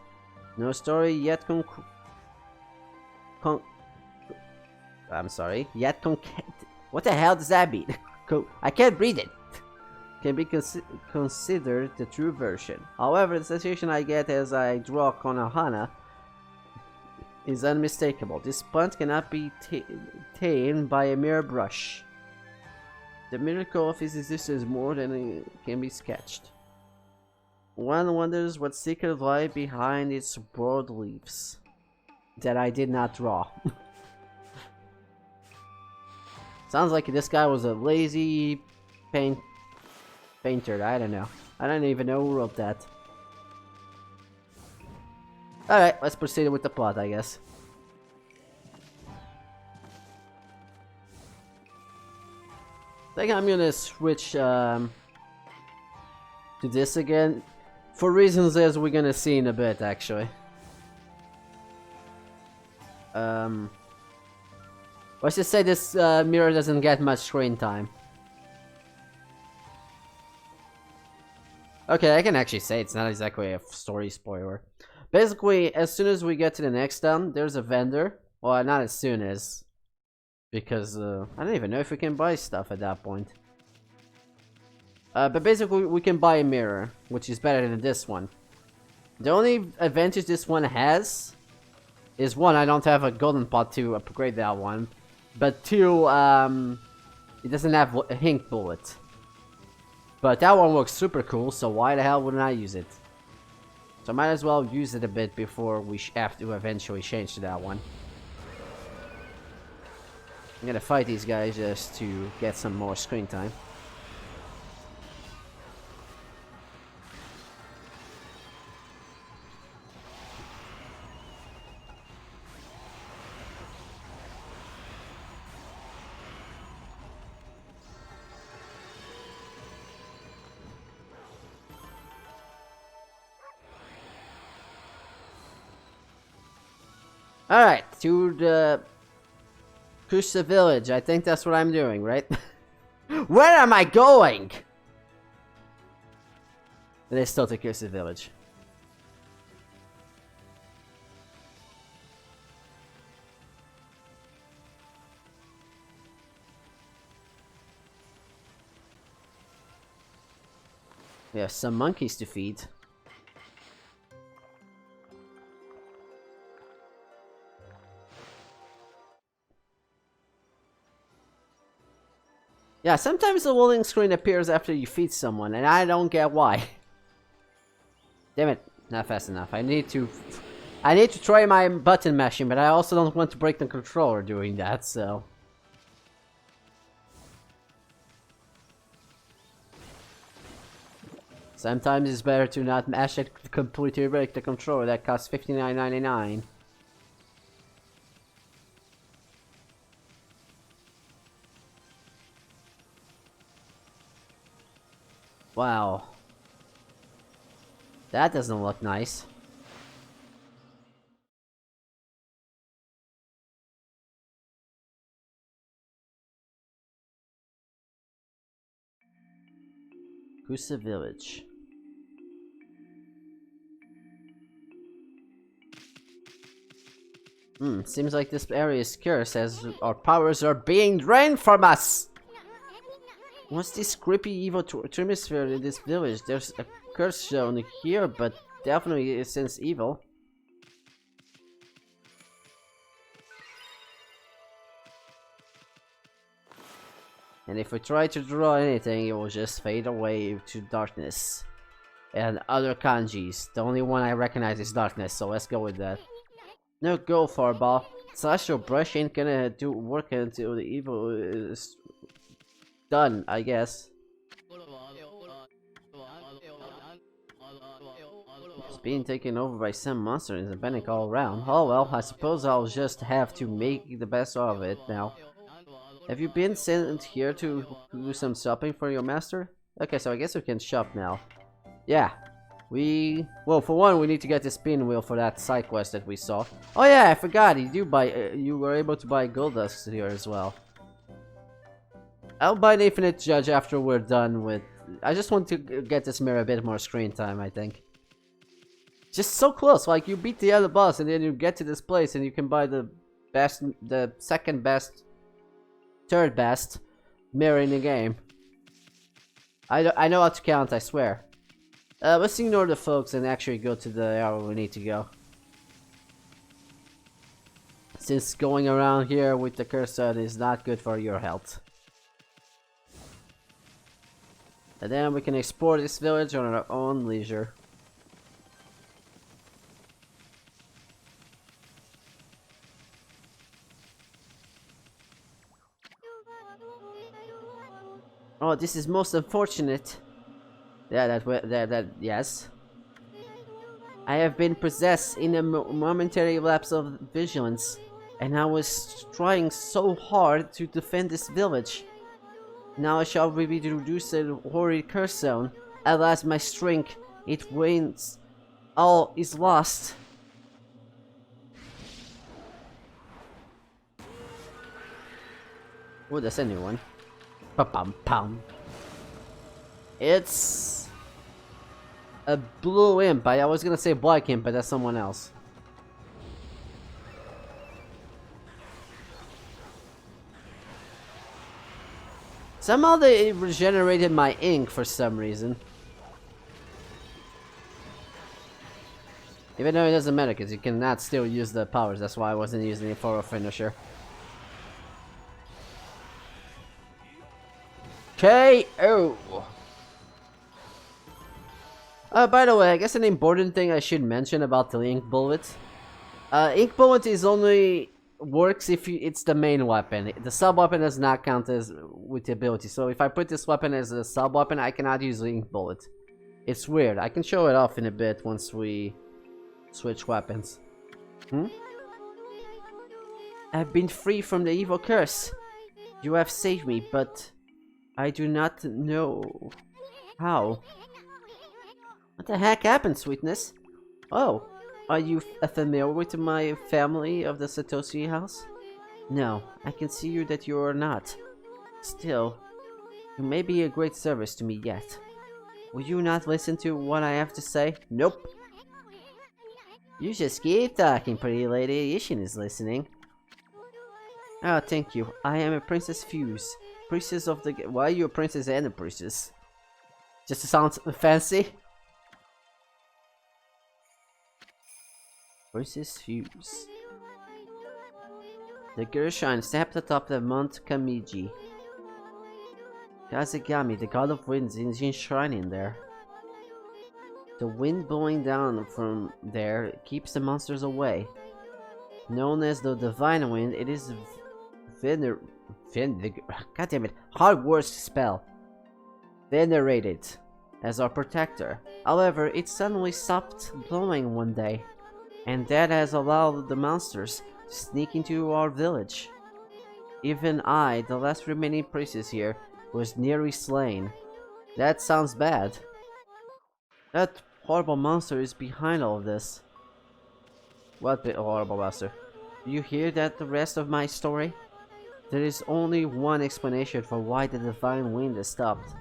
No story yet what the hell does that mean? I can't read it. Can be considered the true version. However, the sensation I get as I draw Konohana is unmistakable. This plant cannot be tamed by a mere brush. The miracle of its existence is more than it can be sketched. One wonders what secret lie behind its broad leaves that I did not draw. Sounds like this guy was a lazy painter. I don't know. I don't even know who wrote that. Alright, let's proceed with the plot, I guess. I think I'm gonna switch to this again, for reasons as we're gonna see in a bit, actually. Let's just say this mirror doesn't get much screen time. Okay, I can actually say it's not exactly a story spoiler. Basically, as soon as we get to the next town, there's a vendor. Well, not as soon as, because I don't even know if we can buy stuff at that point. But basically, we can buy a mirror, which is better than this one. The only advantage this one has is, one, I don't have a golden pot to upgrade that one. But two, it doesn't have a hink bullet. But that one looks super cool, so why the hell wouldn't I use it? So I might as well use it a bit before we have to eventually change to that one. I'm gonna fight these guys just to get some more screen time. Alright, to the Kusa Village. I think that's what I'm doing, right? Where am I going? It is still to Kusa Village. We have some monkeys to feed. Yeah, sometimes the loading screen appears after you feed someone, and I don't get why. Damn it, not fast enough. I need to try my button mashing, but I also don't want to break the controller doing that, so... Sometimes it's better to not mash it to completely break the controller. That costs $59.99. Wow. That doesn't look nice. Kusa Village. Seems like this area is cursed as our powers are being drained from us! What's this creepy evil atmosphere in this village? There's a curse zone here, but definitely it seems evil. And if we try to draw anything, it will just fade away to darkness. And other kanjis. The only one I recognize is darkness, so let's go with that. No go, Farball. Celestial brush ain't gonna do work until the evil is done, I guess. It's being taken over by some monster and is panic all around. Oh well, I suppose I'll just have to make the best of it now. Have you been sent here to do some shopping for your master? Okay, so I guess we can shop now. Yeah. Well, for one, we need to get the spin wheel for that side quest that we saw. Oh yeah, I forgot, you were able to buy gold dust here as well. I'll buy the Infinite Judge after we're done with... I just want to get this mirror a bit more screen time, I think. Just so close, like you beat the other boss and then you get to this place and you can buy the best, the second best, third best mirror in the game. I know how to count, I swear. Let's ignore the folks and actually go to the area we need to go. Since going around here with the cursor is not good for your health. And then we can explore this village on our own leisure. Oh, this is most unfortunate. Yeah, yes. I have been possessed in a momentary lapse of vigilance, and I was trying so hard to defend this village. Now I shall be reduced to the horrid curse zone. Alas, my strength, it wanes. All is lost. Oh, that's a new one. Pa-pum-pum. It's a blue imp. I was gonna say black imp, but that's someone else. Somehow they regenerated my ink for some reason. Even though it doesn't matter, because you cannot still use the powers. That's why I wasn't using it for a finisher. KO! By the way, I guess an important thing I should mention about the ink bullet. Ink bullet is only works if it's the main weapon. The sub weapon does not count as with the ability. So if I put this weapon as a sub weapon, I cannot use the ink bullet. It's weird. I can show it off in a bit once we switch weapons. I've been free from the evil curse. You have saved me, but I do not know how. What the heck happened, sweetness? Oh, are you familiar with my family of the Satoshi house? No, I can see you that you are not. Still, you may be a great service to me yet. Will you not listen to what I have to say? Nope. You just keep talking, pretty lady. Ishin is listening. Oh, thank you. I am a Princess Fuse. Priestess of the... Why are you a princess and a priestess? Just to sound fancy? Princess Fuse. The Gale Shrine stepped atop the Mount Kamiji. Kazegami, the god of winds, is enshrined in there. The wind blowing down from there keeps the monsters away. Known as the Divine Wind, it is God damn it, hard words to spell. Venerated as our protector. However, it suddenly stopped blowing one day, and that has allowed the monsters to sneak into our village. Even I, the last remaining priestess here, was nearly slain. That sounds bad. That horrible monster is behind all of this. What horrible monster? Do you hear that the rest of my story? There is only one explanation for why the Divine Wind has stopped.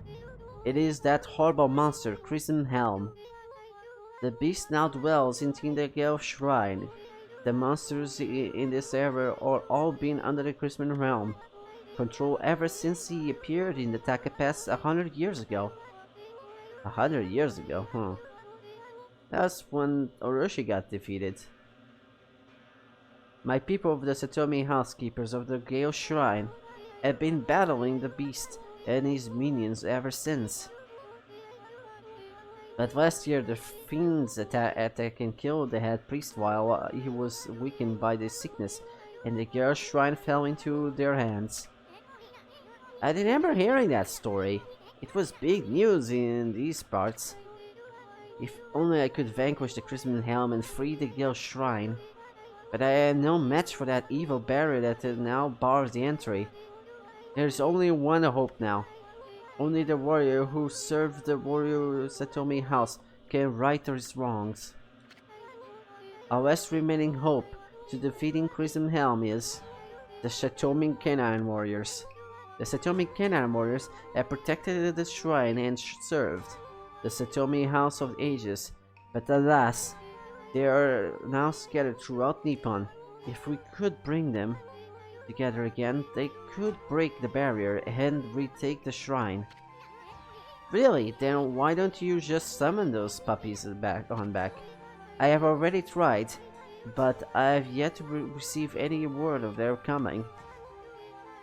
It is that horrible monster, Crimson Helm. The beast now dwells in the Gale Shrine. The monsters in this area are all been under the Crimson Realm control ever since he appeared in the Taka Pass 100 years ago. 100 years ago, huh? That's when Orochi got defeated. My people of the Satomi housekeepers of the Gale Shrine have been battling the beast and his minions ever since. But last year the fiends attacked and killed the head priest while he was weakened by the sickness, and the Gale Shrine fell into their hands. I remember hearing that story. It was big news in these parts. If only I could vanquish the Crimson Helm and free the Gale Shrine. But I am no match for that evil barrier that now bars the entry. There's only one hope now. Only the warrior who served the warrior Satomi house can right his wrongs. Our last remaining hope to defeating Crimson Helm is the Satomi Canine Warriors. The Satomi Canine Warriors have protected the shrine and served the Satomi House of Ages, but alas, they are now scattered throughout Nippon. If we could bring them together again, they could break the barrier and retake the shrine. Really? Then why don't you just summon those puppies back? I have already tried, but I have yet to receive any word of their coming.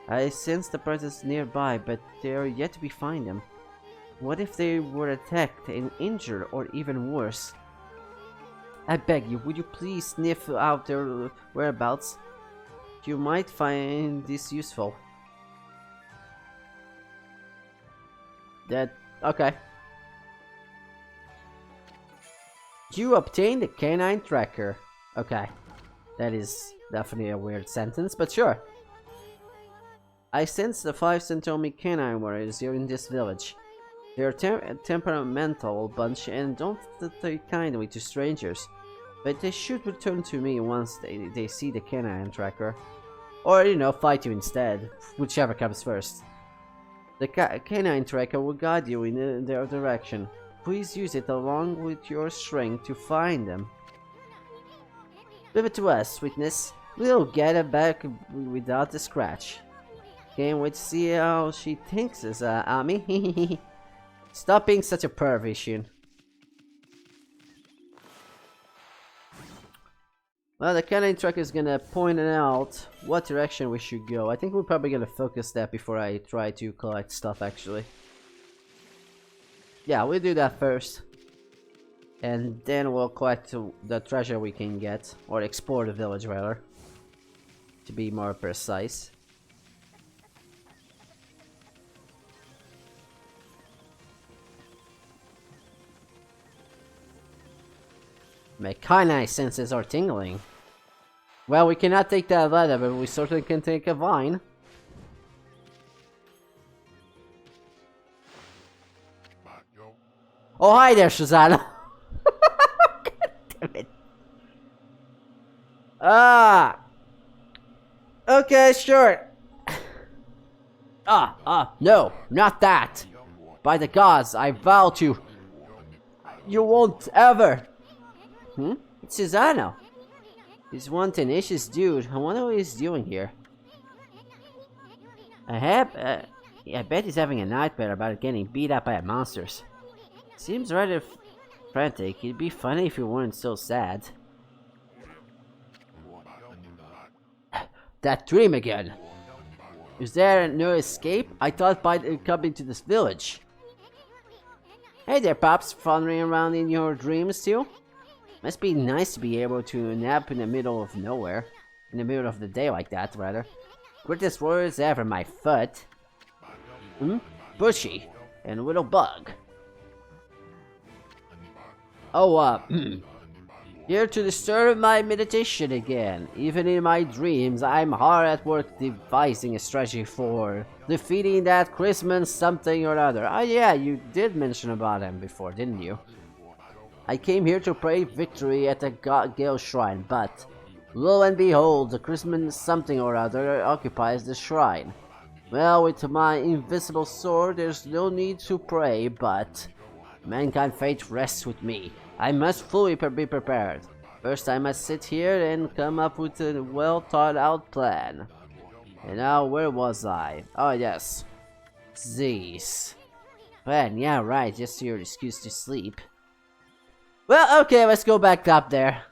I sense the presence nearby, but they are yet to be find them. What if they were attacked and injured, or even worse? I beg you, would you please sniff out their whereabouts? You might find this useful. Okay. You obtained a canine tracker. Okay. That is definitely a weird sentence, but sure. I sense the 5 Satomi Canine Warriors here in this village. They are a temperamental bunch and don't take kindly to strangers. But they should return to me once they see the canine tracker. Or, you know, fight you instead. Whichever comes first. The canine tracker will guide you in their direction. Please use it along with your strength to find them. Leave it to us, sweetness. We'll get it back without a scratch. Can't wait to see how she thinks us, Ami. Stop being such a perv, Ishin. Well, the canine tracker is gonna point out what direction we should go. I think we're probably gonna focus that before I try to collect stuff, actually. Yeah, we'll do that first. And then we'll collect the treasure we can get, or explore the village rather, to be more precise. My canine senses are tingling. Well, we cannot take that leather, but we certainly can take a vine. Oh, hi there, Shazana. God damn it. Ah. Okay, sure. No, not that. By the gods, I vow to. You won't ever. It's Shazana. He's one tenacious dude. I wonder what he's doing here. I bet he's having a nightmare about getting beat up by monsters. Seems rather frantic. It'd be funny if you weren't so sad. That dream again. Is there no escape? I thought by coming to this village. Hey there, Pops. Wandering around in your dreams too? Must be nice to be able to nap in the middle of nowhere. In the middle of the day like that, rather. Greatest words ever, my foot. Bushy. And a little bug. Oh, here to disturb my meditation again. Even in my dreams, I'm hard at work devising a strategy for defeating that Christmas something or other. Oh yeah, you did mention about him before, didn't you? I came here to pray victory at the Gale Shrine, but lo and behold, the Christmas something or other occupies the shrine. Well, with my invisible sword, there's no need to pray, but mankind fate rests with me. I must fully be prepared. First, I must sit here and come up with a well thought out plan. And now, where was I? Oh, yes. This. Man, yeah, right, just your excuse to sleep. Well, okay, let's go back up there.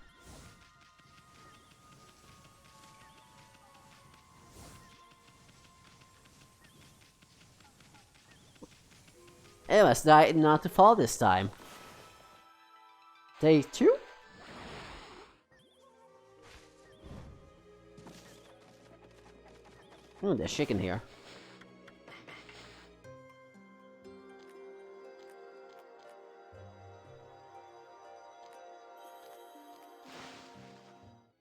Hey, let's not to fall this time. Day 2? There's chicken here.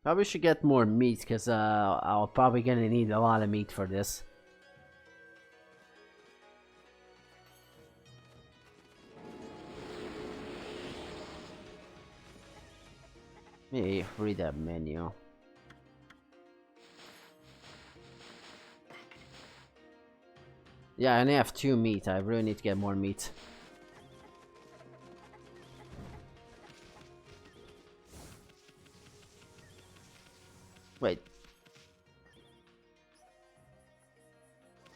Probably should get more meat, because I'll probably gonna need a lot of meat for this. Let me read that menu. Yeah, I only have 2 meat. I really need to get more meat. Wait.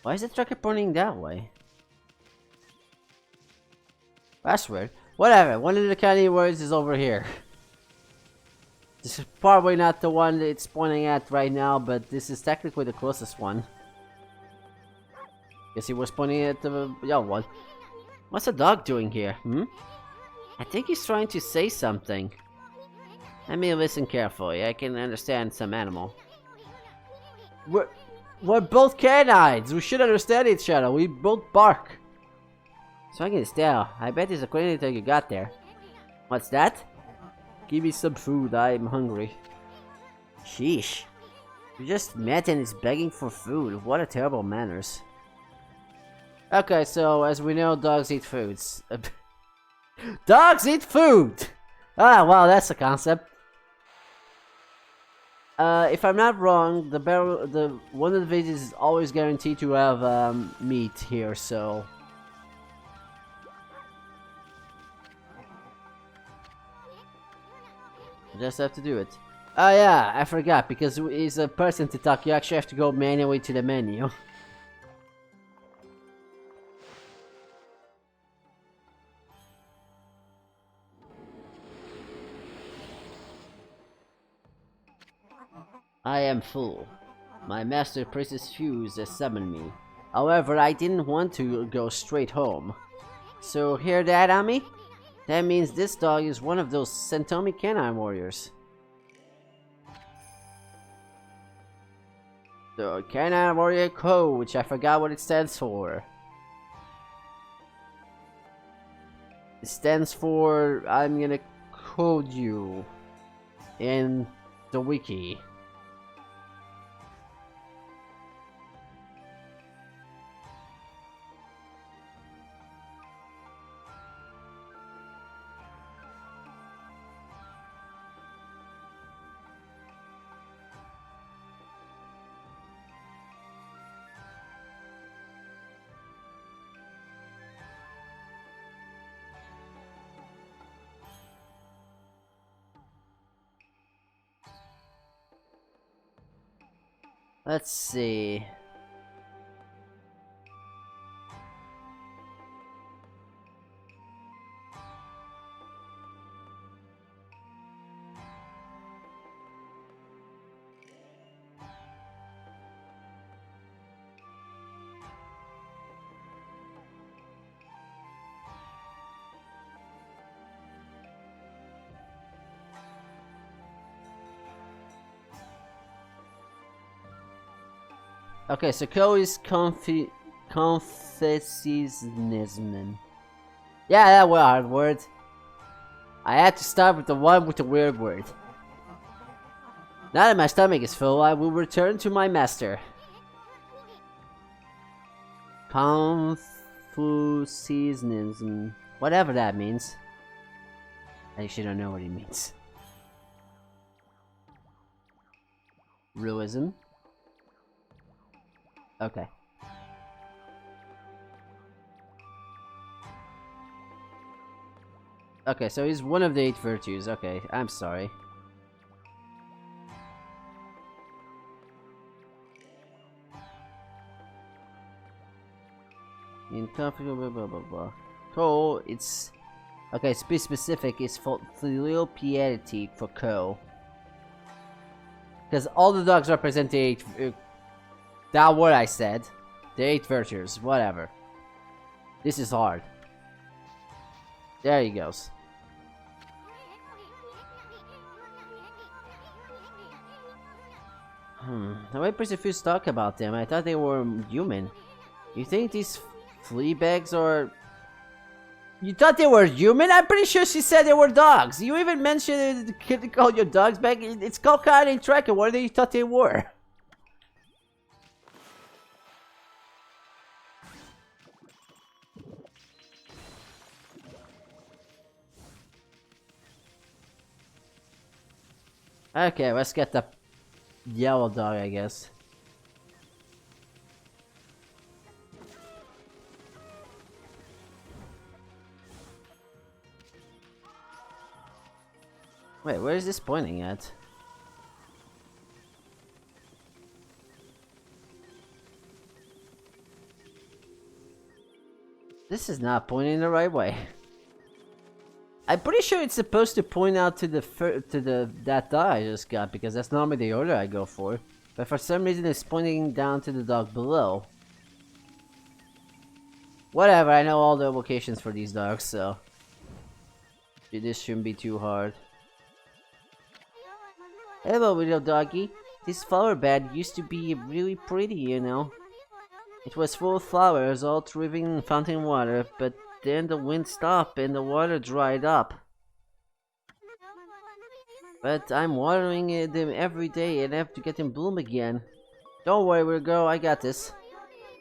Why is the tracker pointing that way? That's weird. Whatever, one of the Canine Warriors is over here. This is probably not the one that it's pointing at right now, but this is technically the closest one. Guess he was pointing at the young one. What's the dog doing here, I think he's trying to say something. Let me listen carefully, I can understand some animal. We're both canines! We should understand each other, we both bark. Swinging his tail, I bet he's acquainted until you got there. What's that? Give me some food, I'm hungry. Sheesh. We just met and he's begging for food, what a terrible manners. Okay, so as we know, dogs eat foods. Dogs eat food! Ah, well, that's a concept. If I'm not wrong, one of the villages is always guaranteed to have meat here, so I just have to do it. Oh yeah, I forgot, because he's a person to talk, you actually have to go manually to the menu. I am full. My master priestess Fuse has summoned me. However, I didn't want to go straight home. So hear that, Ami? That means this dog is one of those Satomi Canine Warriors. The Canine Warrior Code, which I forgot what it stands for. It stands for, I'm gonna code you in the wiki. Let's see. Okay, so Ko is Confucianism. Yeah, that was a hard word. I had to start with the one with the weird word. Now that my stomach is full, I will return to my master. Confucianism. Whatever that means. I actually don't know what it means. Ruism. Okay. Okay, so he's one of the 8 virtues. Okay, I'm sorry. Incomparable, blah blah blah blah. Ko, it's okay. To be specific, it's for filial piety for Ko, because all the dogs represent the 8. That what I said, the 8 virtues. Whatever. This is hard. There he goes. The way Persephones talk about them, I thought they were human. You think these flea bags are... You thought they were human? I'm pretty sure she said they were dogs. You even mentioned it called your dogs back. It's called Canine Tracker. What do you thought they were? Okay, let's get the yellow dog, I guess. Wait, where is this pointing at? This is not pointing the right way. I'm pretty sure it's supposed to point out to that dog I just got, because that's normally the order I go for. But for some reason it's pointing down to the dog below. Whatever, I know all the locations for these dogs, so this shouldn't be too hard. Hello, little doggy. This flower bed used to be really pretty, you know. It was full of flowers, all thriving in fountain water, but then the wind stopped and the water dried up. But I'm watering them every day and have to get them bloom again. Don't worry, little girl, I got this.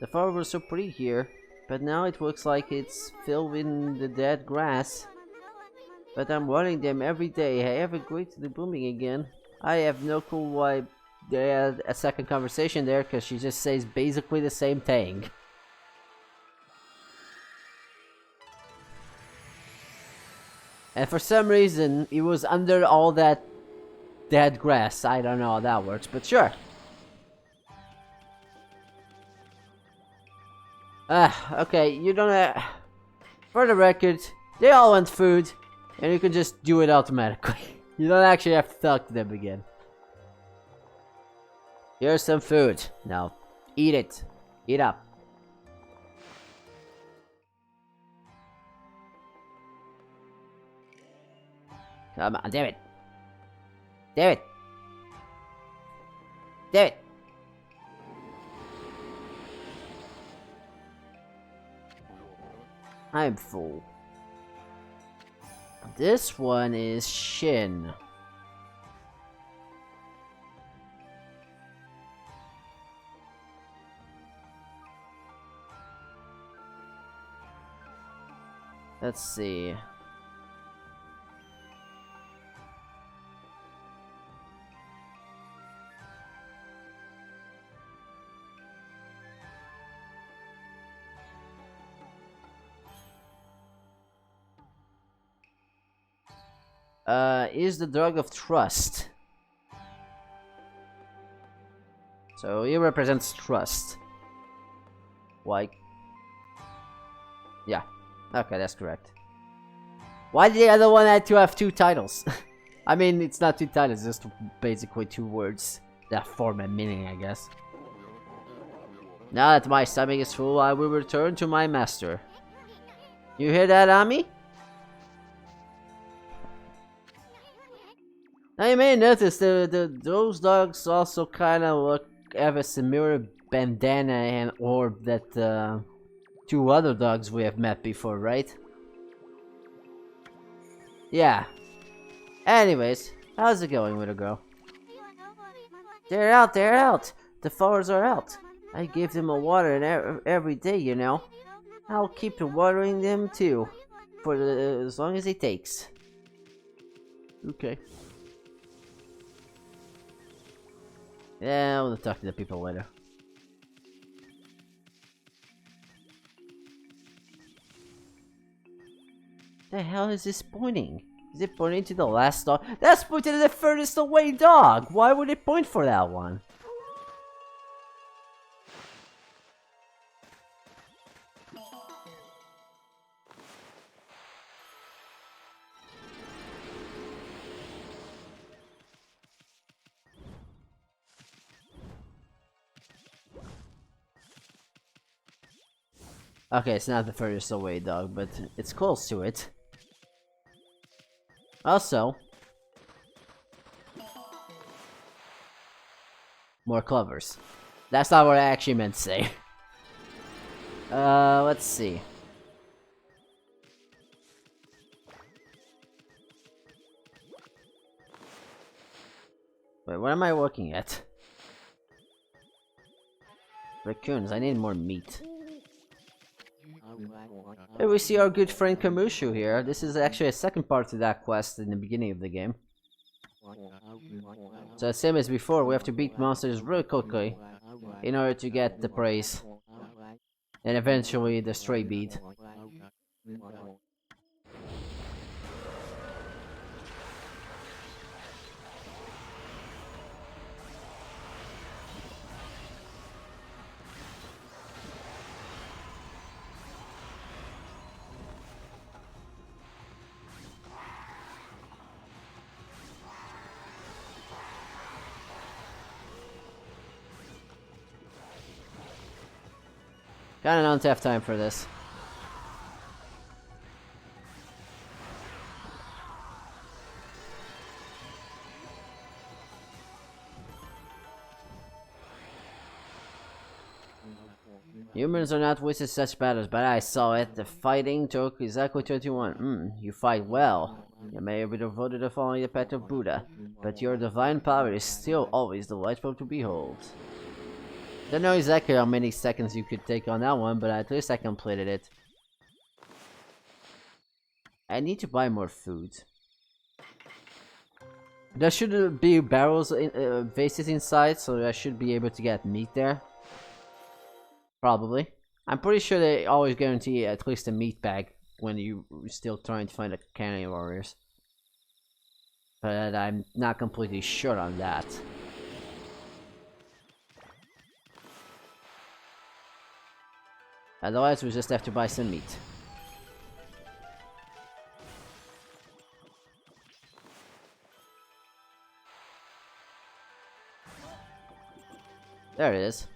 The flower was so pretty here, but now it looks like it's filled with the dead grass. But I'm watering them every day. I have agreed to the blooming again. I have no clue why they had a second conversation there, because she just says basically the same thing. And for some reason, it was under all that dead grass. I don't know how that works, but sure. Okay, you don't for the record, they all want food, and you can just do it automatically. You don't actually have to talk to them again. Here's some food. Now, eat it. Eat up. Come on, damn it. Damn it. Damn it. I'm full. This one is Shin. Let's see. Is the dog of trust. So he represents trust. Why? Yeah. Okay, that's correct. Why did the other one had to have 2 titles? I mean, it's not 2 titles, just basically 2 words that form a meaning, I guess. Now that my stomach is full, I will return to my master. You hear that, Ami? Now you may notice those dogs also kind of have a similar bandana and orb that 2 other dogs we have met before, right? Yeah. Anyways, how's it going, little girl? They're out, they're out! The flowers are out! I give them a water every day, you know. I'll keep watering them too, for as long as it takes. Okay. Yeah, we'll talk to the people later. The hell is this pointing? Is it pointing to the last dog? That's pointing to the furthest away dog! Why would it point for that one? Okay, it's not the furthest away dog, but it's close to it. Also, more clovers. That's not what I actually meant to say. Let's see. Wait, what am I looking at? Raccoons, I need more meat. Hey, we see our good friend Kamushu here. This is actually a second part to that quest in the beginning of the game. So same as before, we have to beat monsters really quickly in order to get the praise. And eventually the stray bead. Kinda don't have time for this. Humans are not witness such battles, but I saw it. The fighting took exactly 21. You fight well. You may have been devoted to following the path of Buddha, but your divine power is still always delightful to behold. Don't know exactly how many seconds you could take on that one, but at least I completed it. I need to buy more food. There should be barrels, vases inside, so I should be able to get meat there. Probably. I'm pretty sure they always guarantee at least a meat bag when you're still trying to find the Canine Warriors. But I'm not completely sure on that. Otherwise, we just have to buy some meat. There it is.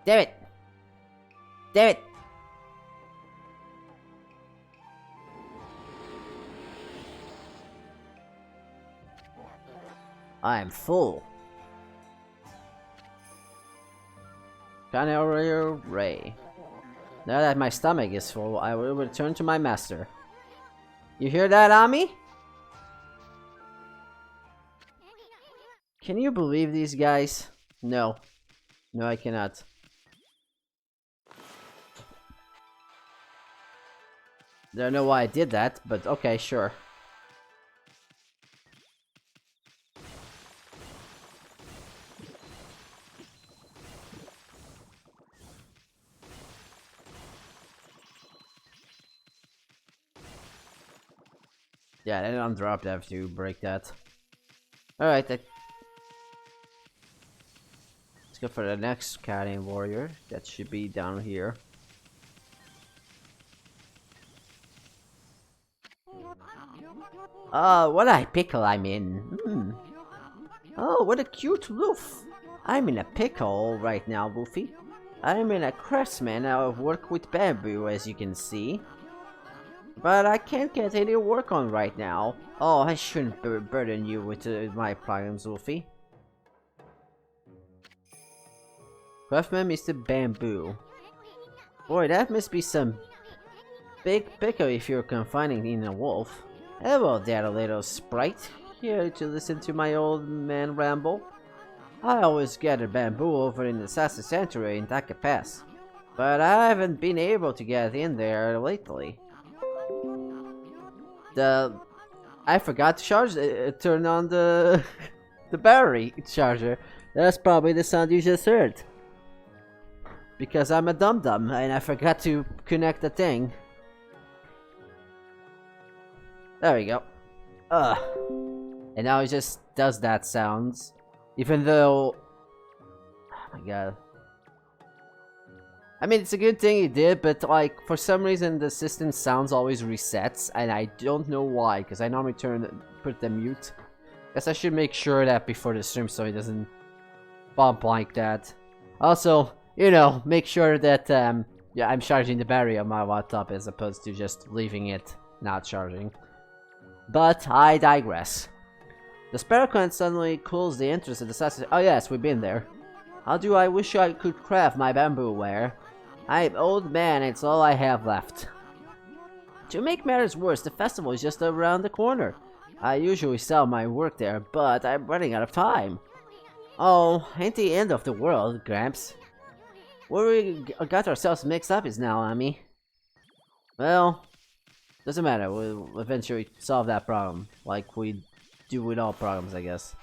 Damn it! Damn it! I am full. Canine Warrior Ray. Now that my stomach is full, I will return to my master. You hear that, Ami? Can you believe these guys? No. No, I cannot. Don't know why I did that, but okay, sure. Yeah, I don't drop that to break that. Alright, let's go for the next Canine Warrior. That should be down here. What a pickle I'm in. Oh, what a cute roof. I'm in a pickle right now, Luffy. I'm in a craftsman. I work with bamboo, as you can see. But I can't get any work on right now. Oh, I shouldn't burden you with my problems, Luffy. Craftsman Mr. Bamboo. Boy, that must be some big pickle if you're confining in a wolf. Hello there, little sprite. Here to listen to my old man ramble. I always gather bamboo over in the Assassin Sanctuary in Taka Pass, but I haven't been able to get in there lately. I forgot to charge turn on the the battery charger. That's probably the sound you just heard. Because I'm a dum-dum and I forgot to connect the thing. There we go. And now it just does that sounds. Even though... Oh my god. I mean, it's a good thing he did, but like, for some reason the system sounds always resets, and I don't know why, because I normally put the mute. Guess I should make sure that before the stream so it doesn't bump like that. Also, you know, make sure that, yeah, I'm charging the battery on my laptop as opposed to just leaving it not charging. But I digress. The Sparrowcoin suddenly cools the interest of the assassin. Oh yes, we've been there. How do I wish I could craft my bamboo ware? I'm old man, it's all I have left. To make matters worse, the festival is just around the corner. I usually sell my work there, but I'm running out of time. Oh, ain't the end of the world, Gramps. Where we got ourselves mixed up is now, Ami. Well, doesn't matter, we'll eventually solve that problem, like we do with all problems, I guess.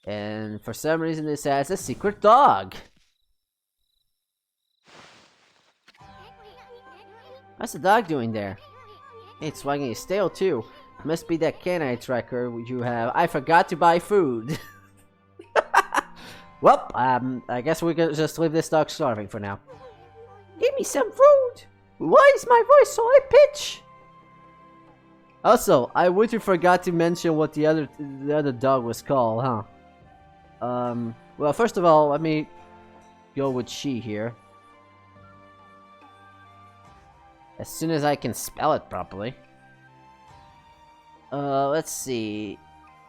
And for some reason this has a secret dog! What's the dog doing there? It's wagging his tail too. Must be that canine tracker you have. I forgot to buy food! Well, I guess we can just leave this dog starving for now. Give me some food! Why is my voice so high pitch? Also, I would have forgot to mention what the other dog was called, huh? Well, first of all, let me go with she here. As soon as I can spell it properly. Let's see.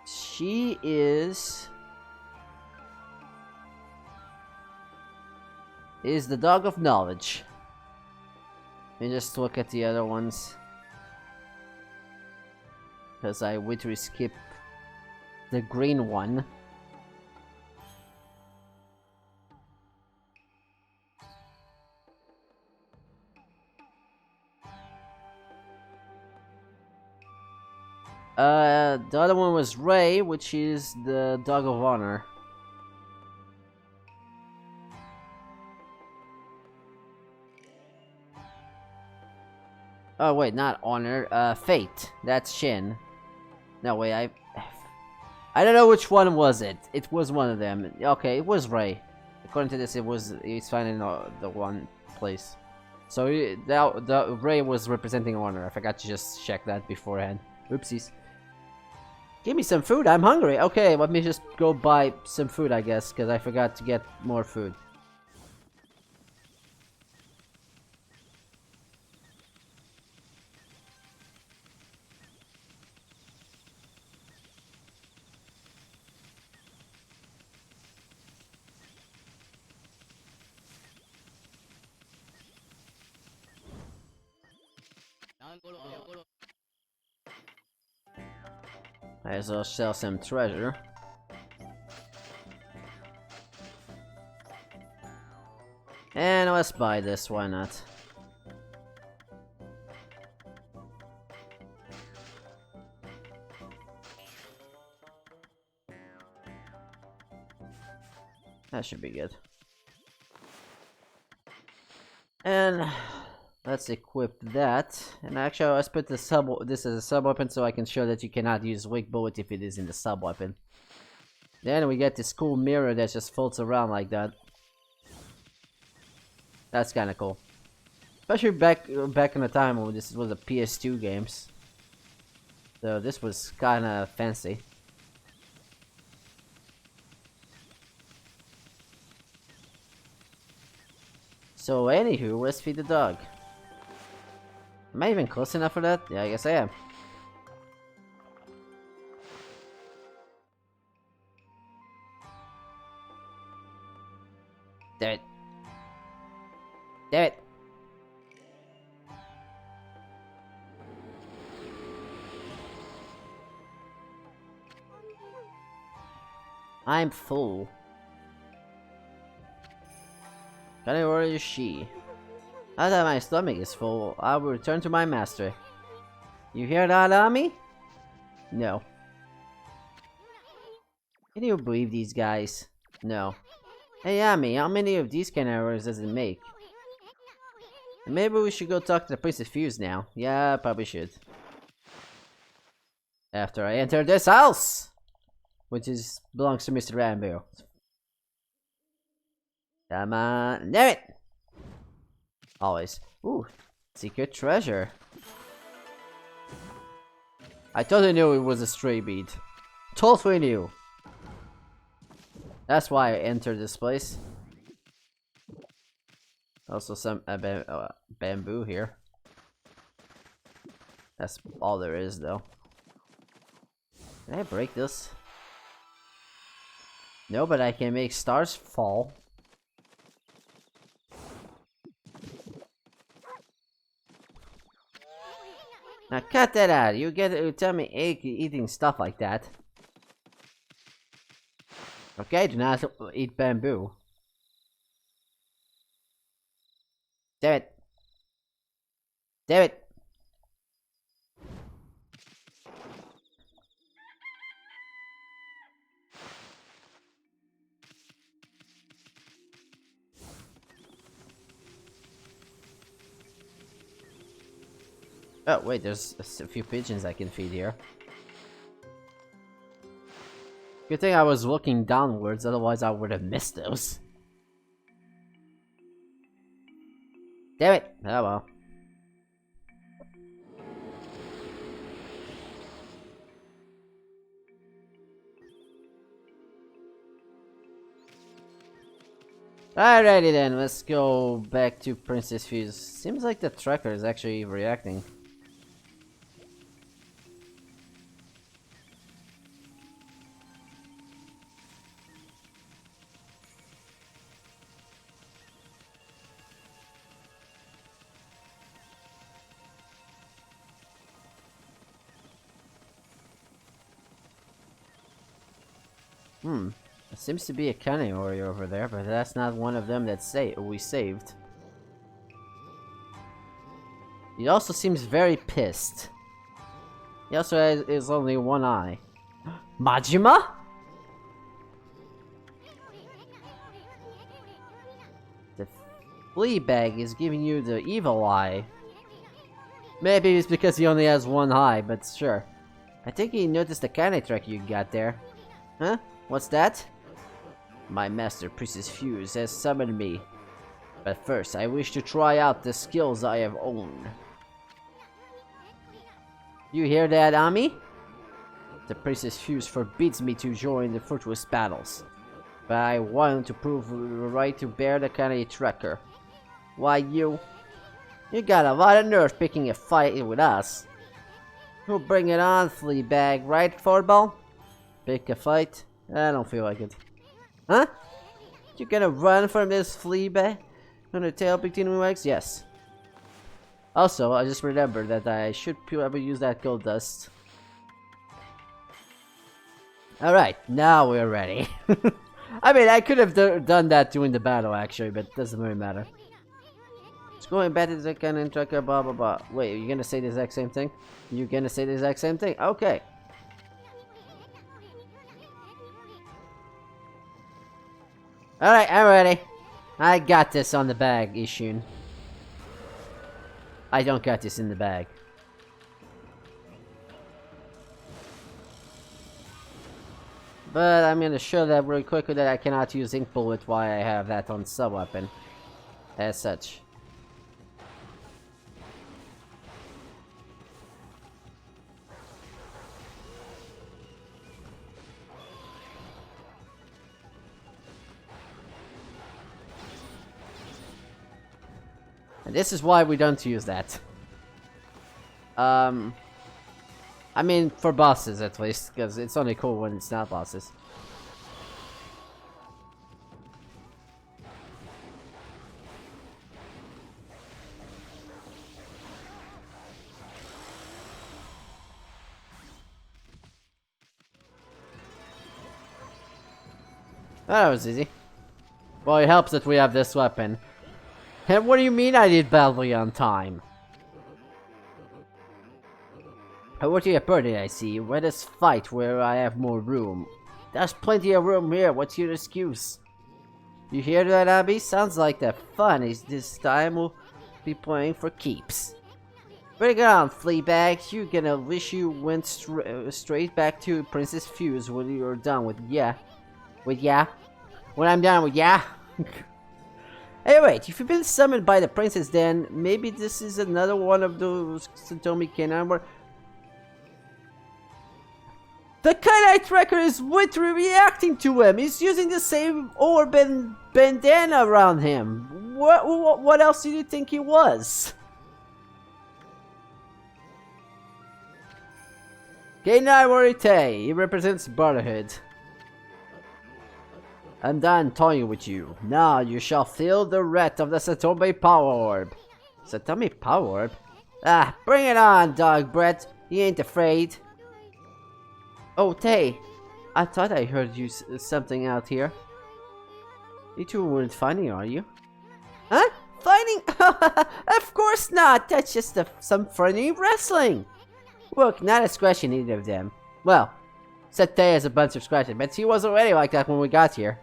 She is the dog of knowledge. Let me just look at the other ones. Because I would skip the green one. The other one was Ray, which is the dog of honor. Oh wait, not honor, fate. That's Shin. No wait, I don't know which one was it. It was one of them. Okay, it was Ray. According to this, he's finding the one place. So the Ray was representing honor. I forgot to just check that beforehand. Oopsies. Give me some food, I'm hungry. Okay, let me just go buy some food, I guess, because I forgot to get more food. I as well sell some treasure. And let's buy this, why not? That should be good. And let's equip that. And actually, let's put this as a sub weapon so I can show that you cannot use weak bullet if it is in the sub weapon. Then we get this cool mirror that just floats around like that. That's kind of cool, especially back in the time when this was the PS2 games. So this was kind of fancy. So anywho, let's feed the dog. Am I even close enough for that? Yeah, I guess I am. Damn it. Damn it. I'm full. Canine Warrior she. Now that my stomach is full, I will return to my master. You hear that, Ami? No. Can you believe these guys? No. Hey Ami, how many of these Canine Warriors does it make? Maybe we should go talk to the Priestess Fuse now. Yeah, probably should. After I enter this house! Which belongs to Mr. Rambo. Come on, damn it! Always. Ooh, secret treasure. I totally knew it was a stray bead. Totally knew. That's why I entered this place. Also some bamboo here. That's all there is though. Can I break this? No, but I can make stars fall. Now cut that out. You tell me eating stuff like that. Okay, do not eat bamboo. Damn it. Damn it. Oh wait, there's a few pigeons I can feed here. Good thing I was looking downwards, otherwise I would have missed those. Damn it! Oh well. Alrighty then, let's go back to Princess Fuse. Seems like the tracker is actually reacting. There seems to be a Canine Warrior over there, but that's not one of them that we saved. He also seems very pissed. He also has only one eye. Majima? The flea bag is giving you the evil eye. Maybe it's because he only has one eye, but sure. I think he noticed the canine track you got there. Huh? What's that? My master, Priestess Fuse, has summoned me. But first, I wish to try out the skills I have owned. You hear that, Ami? The priestess Fuse forbids me to join the fruitless battles. But I want to prove the right to bear the Canine tracker. Why you got a lot of nerve picking a fight with us. We'll bring it on, Fleabag, right, Forball? Pick a fight? I don't feel like it. Huh? You gonna run from this Fleabag? Gonna tail between my legs? Yes. Also, I just remembered that I should probably use that gold dust. Alright, now we're ready. I mean, I could have done that during the battle, actually, but it doesn't really matter. It's going back to the cannon tracker, blah blah blah. Wait, are you gonna say the exact same thing? You gonna say the exact same thing? Okay. Alright, I'm ready. I got this on the bag, Ishun. I don't got this in the bag. But I'm gonna show that really quickly that I cannot use ink bullet while I have that on sub-weapon. As such. And this is why we don't use that. I mean, for bosses at least, because it's only cool when it's not bosses. That was easy. Well, it helps that we have this weapon. And what do you mean I did badly on time? What are you burning, I see? Let us fight where I have more room. There's plenty of room here, what's your excuse? You hear that, Abby? Sounds like the fun is this time we'll be playing for keeps. Bring it on, Fleabag. You're gonna wish you went straight back to Princess Fuse when you're done with yeah. When I'm done with yeah? Hey wait, if you've been summoned by the princess then maybe this is another one of those Satomi Canine Warriors. The Canine tracker is literally reacting to him. He's using the same orb and bandana around him. What else did you think he was? Canine Warrior, he represents brotherhood. I'm done toying with you. Now you shall feel the wrath of the Satomi Power Orb. Satomi Power Orb? Ah, bring it on, dog Brett. He ain't afraid. Oh, Tay. I thought I heard you something out here. You two weren't fighting, are you? Huh? Fighting? Of course not. That's just some funny wrestling. Look, not a scratch in either of them. Well, except Tay has a bunch of scratches, but he was already like that when we got here.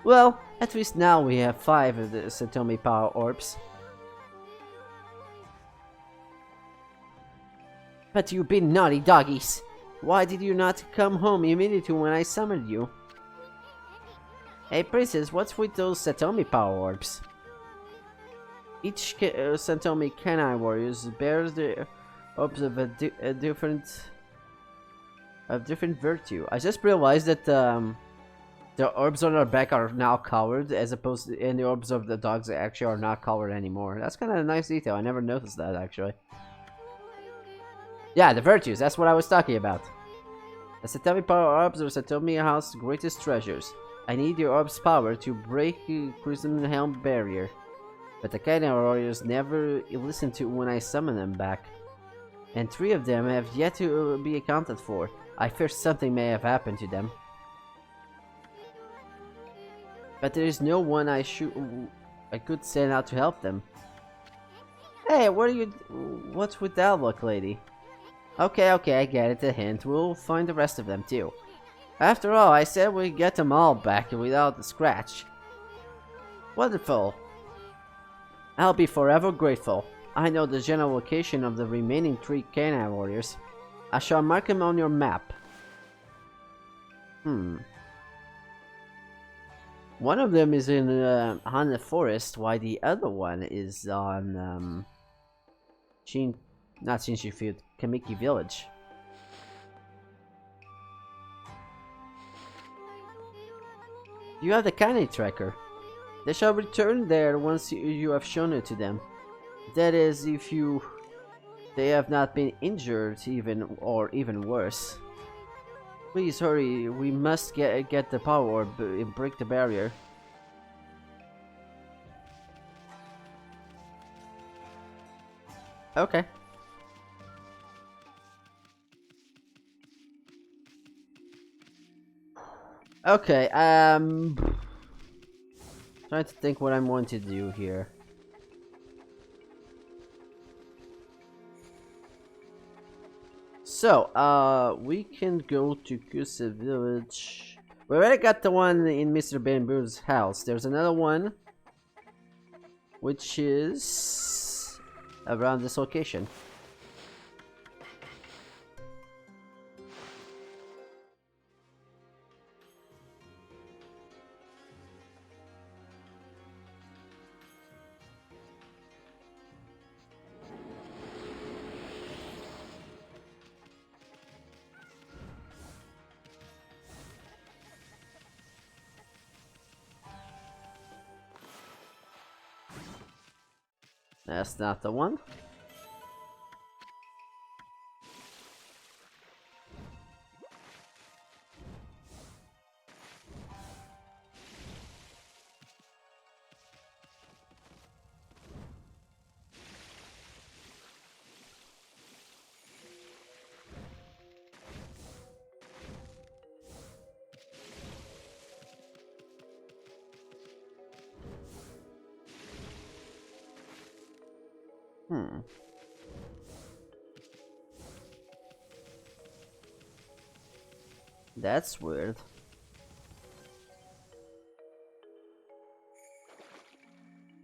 Well, at least now we have 5 of the Satomi Power Orbs. But you been naughty doggies. Why did you not come home immediately when I summoned you? Hey princess, what's with those Satomi Power Orbs? Each Satomi Canine Warriors bears the orbs of a different virtue. I just realized that the orbs on our back are now colored, as opposed to and the orbs of the dogs actually are not colored anymore. That's kind of a nice detail. I never noticed that actually. Yeah, the virtues. That's what I was talking about. The Satomi Power Orbs are Satomi House's greatest treasures. I need your orb's power to break the Crimson Helm barrier. But the Canine Warriors never listen to when I summon them back. And 3 of them have yet to be accounted for. I fear something may have happened to them. But there is no one I could send out to help them. Hey, what's with that look, lady? Okay, I get it, a hint. We'll find the rest of them too. After all, I said we'd get them all back without a scratch. Wonderful. I'll be forever grateful. I know the general location of the remaining 3 Canine Warriors. I shall mark them on your map. One of them is in on the forest, while the other one is on Not since you filled Kamiki Village. You have the Canine tracker. They shall return there once you have shown it to them. That is, if they have not been injured, even worse. Please hurry. We must get the power orb and break the barrier. Okay. Okay, trying to think what I'm going to do here. So, we can go to Kusa Village. We already got the one in Mr. Bamboo's house. There's another one, which is around this location. That's not the one. That's weird.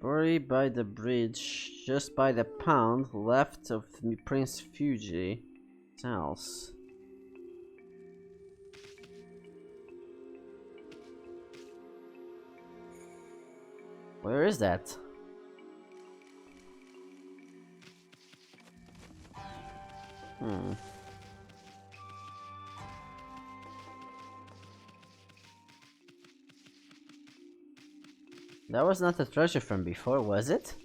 Buried by the bridge, just by the pound left of Prince Fuji's house. Where is that? That was not the treasure from before, was it?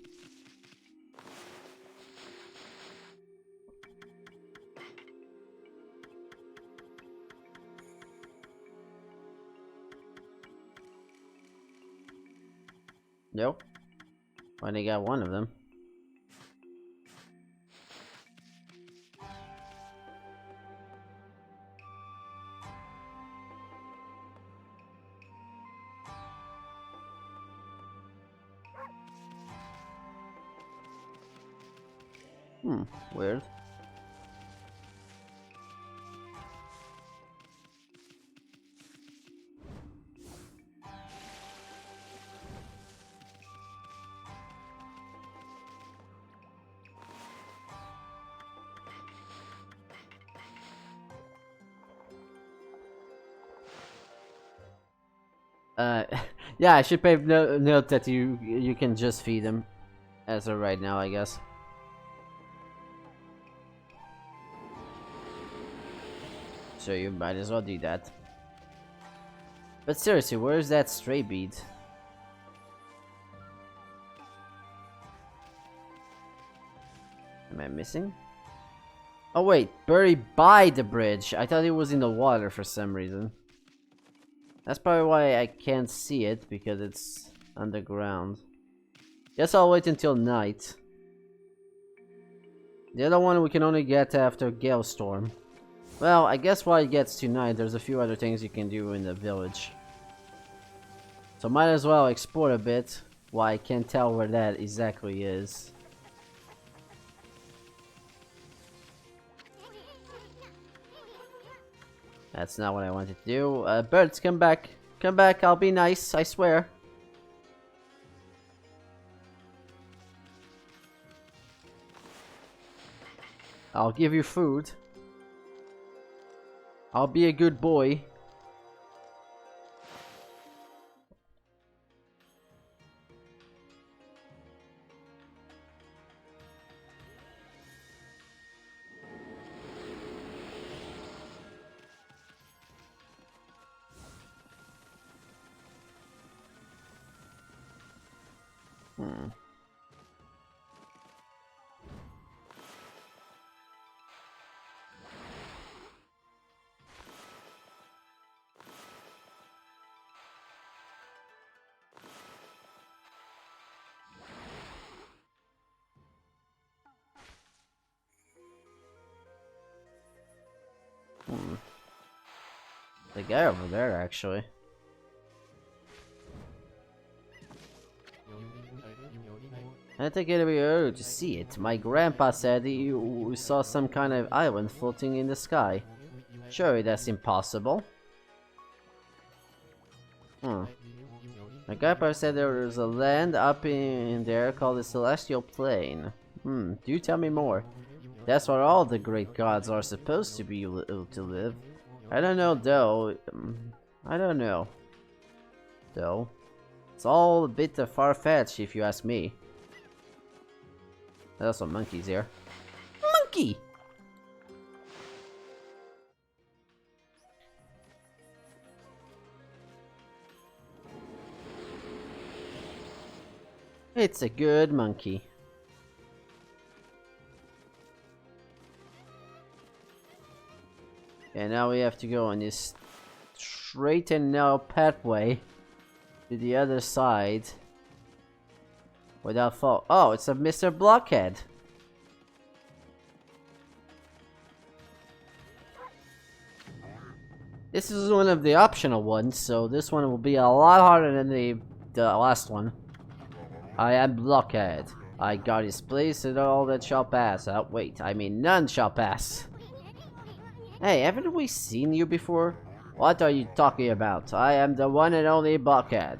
Nope. Only got one of them. Weird. Yeah, I should pay note that you can just feed them as of right now, I guess. So you might as well do that. But seriously, where's that stray bead? Am I missing? Oh wait, buried by the bridge. I thought it was in the water for some reason. That's probably why I can't see it, because it's underground. Guess I'll wait until night. The other one we can only get after Gale Storm. Well, I guess while it gets to night, there's a few other things you can do in the village. So might as well explore a bit, while I can't tell where that exactly is. That's not what I wanted to do. Birds, come back. Come back, I'll be nice, I swear. I'll give you food. I'll be a good boy. Hmm. The guy over there, actually. I think it'll be early to see it. My grandpa said you saw some kind of island floating in the sky. Surely that's impossible. My grandpa said there was a land up in there called the Celestial Plane. Do you tell me more? That's where all the great gods are supposed to be to live. I don't know though. I don't know. Though. It's all a bit far-fetched if you ask me. There's some monkeys here. Monkey! It's a good monkey. And now we have to go on this straight and narrow pathway to the other side without fall. Oh, it's a Mr. Blockhead. This is one of the optional ones, so this one will be a lot harder than the last one. I am Blockhead. I got his place and all that shall pass. Wait, I mean none shall pass. Hey, haven't we seen you before? What are you talking about? I am the one and only Blockhead.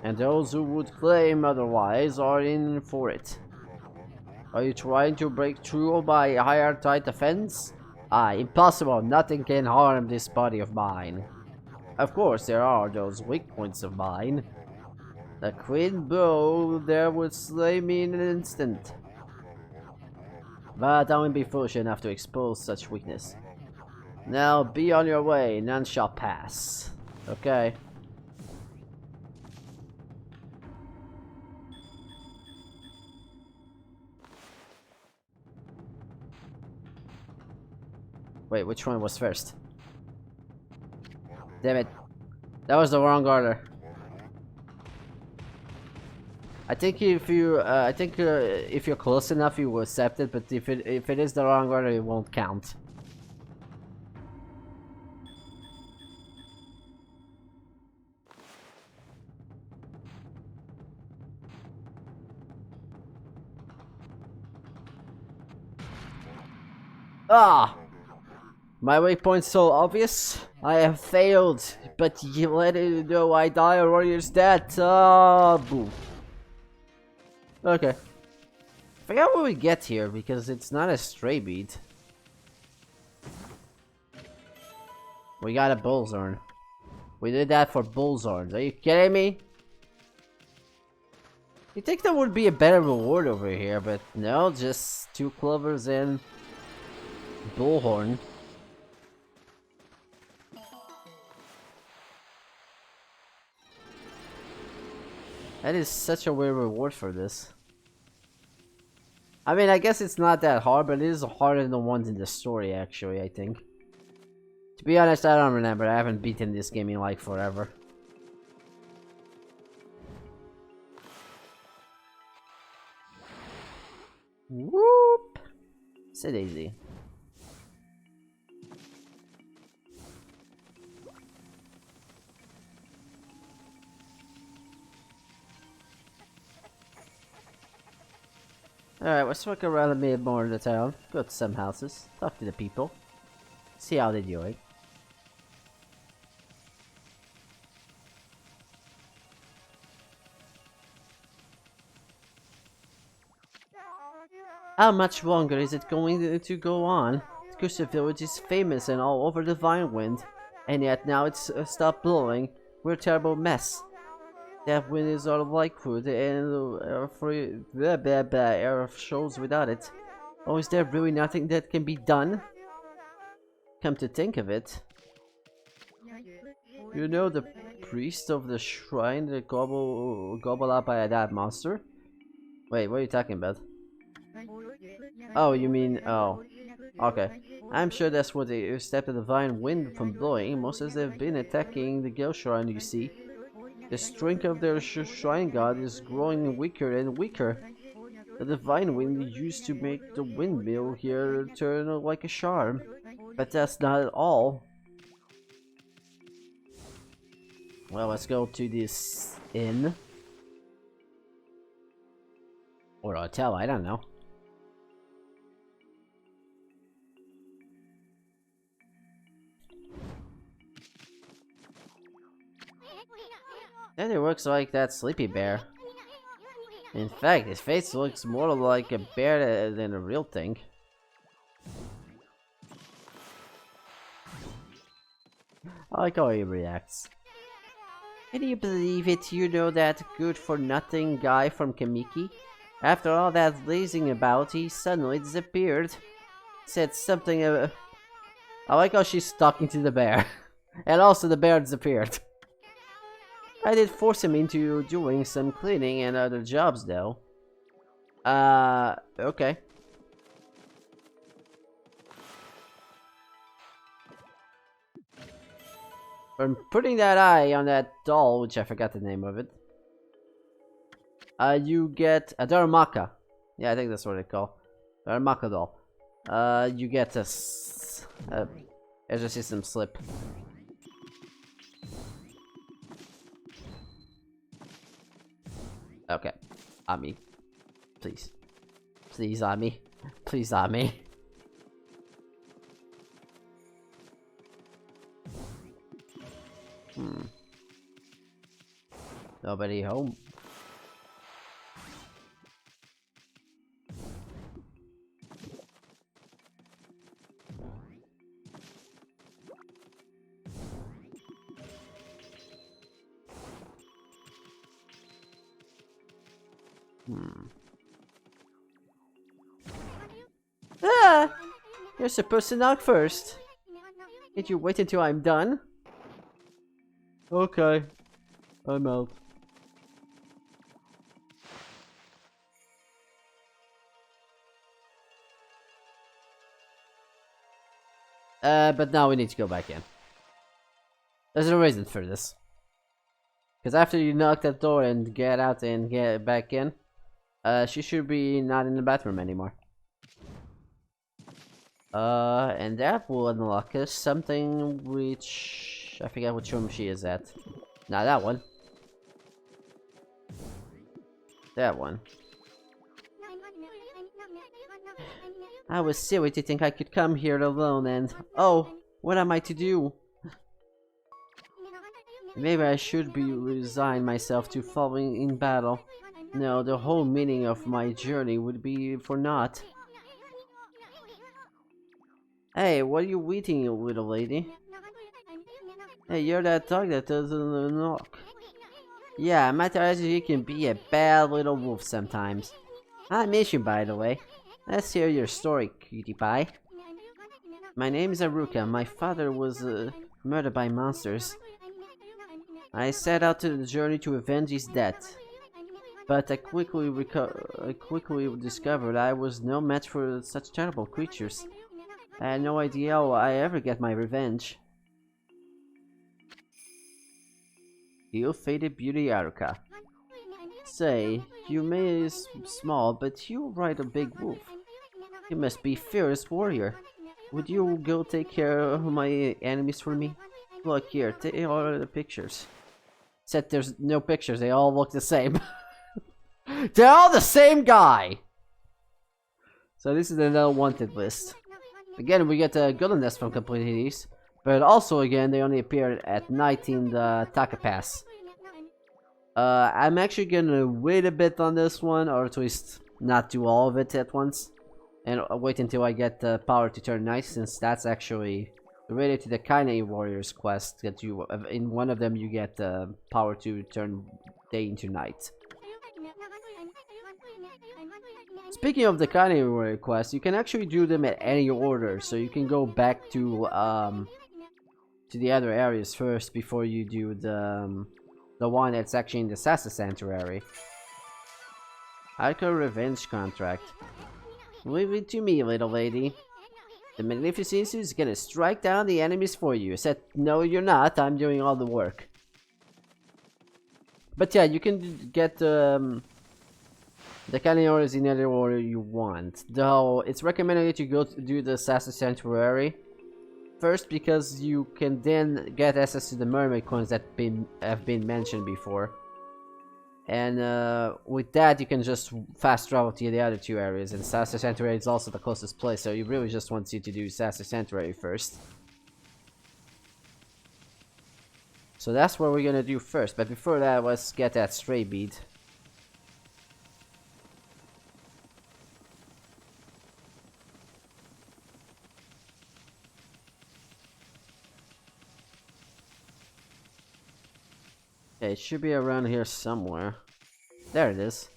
And those who would claim otherwise are in for it. Are you trying to break through my higher tight defense? Impossible. Nothing can harm this body of mine. Of course, there are those weak points of mine. The queen bow there would slay me in an instant. But I won't be foolish enough to expose such weakness. Now be on your way, none shall pass. Okay. Wait, which one was first? Damn it. That was the wrong order. I think if you, if you're close enough, you will accept it. But if it is the wrong order, it won't count. Ah! My waypoint's so obvious. I have failed, but you let it know I die a warrior's death. Ah, boo. Okay. I forgot what we get here because it's not a stray bead. We got a bullshorn. We did that for bullshorns. Are you kidding me? You think there would be a better reward over here, but no, just 2 clovers and bullhorn. That is such a weird reward for this. I mean, I guess it's not that hard, but it is harder than the ones in the story, actually, I think. To be honest, I don't remember. I haven't beaten this game in like forever. Whoop! Sit easy. Alright, let's walk around a bit more in the town. Go to some houses. Talk to the people. See how they're doing. How much longer is it going to go on? Kusa Village is famous and all over the Vinewind. And yet now it's stopped blowing. We're a terrible mess. That wind is all like food, and free air shows without it. Oh, is there really nothing that can be done? Come to think of it, you know the priest of the shrine that gobbled up by that monster? Wait, what are you talking about? Oh, you mean... oh. Okay. I'm sure that's what they stopped the divine wind from blowing, most as they've been attacking the Gale Shrine, you see. The strength of their shrine god is growing weaker and weaker. The divine wind used to make the windmill here turn like a charm. But that's not all. Well, let's go to this inn. Or hotel, I don't know. That it looks like that sleepy bear. In fact, his face looks more like a bear than a real thing. I like how he reacts. Can you believe it? You know that good-for-nothing guy from Kamiki? After all that lazing about, he suddenly disappeared. Said something I like how she's talking to the bear. And also the bear disappeared. I did force him into doing some cleaning and other jobs though. Okay. From putting that eye on that doll, which I forgot the name of it. You get a Dharamaka. Yeah, I think that's what they call. Dharamaka doll. You get a exorcism slip. Okay. Ami. Please. Please, Ami. Please, Ami. Nobody home. Ah! You're supposed to knock first. Can't you wait until I'm done? Okay. I'm out. But now we need to go back in. There's a reason for this. Because after you knock that door and get out and get back in, she should be not in the bathroom anymore. And that will unlock us something which... I forget which room she is at. Not that one. That one. I was silly to think I could come here alone and... oh, what am I to do? Maybe I should resign myself to falling in battle. No, the whole meaning of my journey would be for naught. Hey, what are you eating, little lady? Hey, you're that dog that doesn't knock. Yeah, Mataraji can be a bad little wolf sometimes. I miss you, by the way. Let's hear your story, cutie pie. My name is Aruka. My father was murdered by monsters. I set out to the journey to avenge his death. But I quickly discovered I was no match for such terrible creatures. I had no idea how I ever get my revenge. Ill-fated beauty Aruka. Say, you may be small, but you ride a big wolf. You must be a fierce warrior. Would you go take care of my enemies for me? Look here, take all the pictures. Except there's no pictures, they all look the same. They're all the same guy! So this is another wanted list. Again, we get a goodness from completing these. But also, again, they only appear at night in the Taka Pass. I'm actually gonna wait a bit on this one, or at least not do all of it at once. And wait until I get the power to turn night, since that's actually related to the Canine Warriors quest. That you, in one of them, you get the power to turn day into night. Speaking of the Canine Warrior quest, you can actually do them at any order, so you can go back to the other areas first before you do the one that's actually in the Sasa Sanctuary. Hardcore revenge contract. Leave it to me, little lady. The Magnificence is gonna strike down the enemies for you. I said, no, you're not. I'm doing all the work. But yeah, you can get the Canine Warriors in any order you want. Though it's recommended that you go to do the Assassin Sanctuary first, because you can then get access to the mermaid coins that have been mentioned before. And with that, you can just fast travel to the other two areas. And Assassin Sanctuary is also the closest place, so you really just want you to do Assassin Sanctuary first. So that's what we're gonna do first. But before that, let's get that stray bead. Okay, it should be around here somewhere. There it is.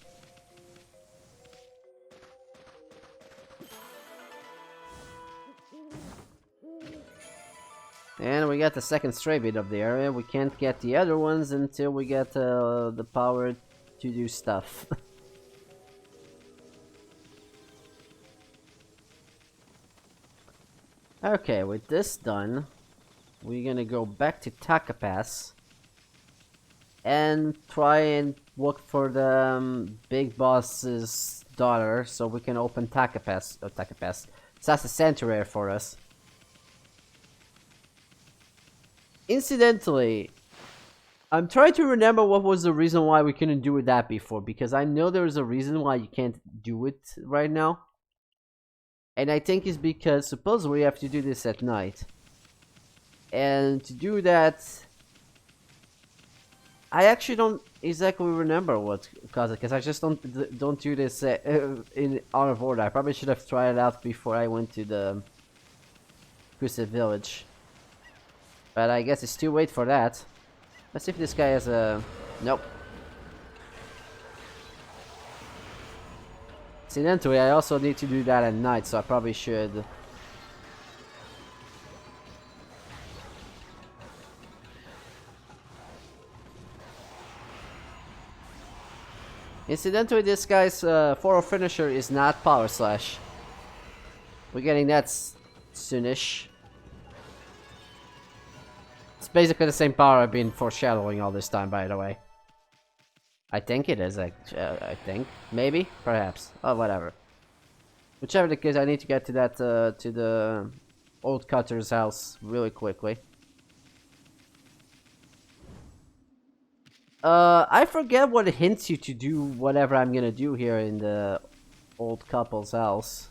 And we got the second stray bead of the area. We can't get the other ones until we get the power to do stuff. Okay, with this done, we're gonna go back to Taka Pass and try and look for the big boss's daughter, so we can open Taka Pass. Oh, Taka Pass. Assassin Sanctuary for us. Incidentally, I'm trying to remember what was the reason why we couldn't do that before, because I know there's a reason why you can't do it right now. And I think it's because supposedly we have to do this at night. And to do that, I actually don't exactly remember what caused it, because I just don't do this in out of order. I probably should have tried it out before I went to the Kusa Village. But I guess it's too late for that. Let's see if this guy has a... Nope. Incidentally, I also need to do that at night, so I probably should. Incidentally, this guy's 4-0 finisher is not Power Slash. We're getting that soonish. It's basically the same power I've been foreshadowing all this time, by the way. I think it is, I think. Maybe? Perhaps. Oh, whatever. Whichever the case, I need to get to that, to the old cutter's house really quickly. I forget what hints you to do whatever I'm gonna do here in the old couple's house.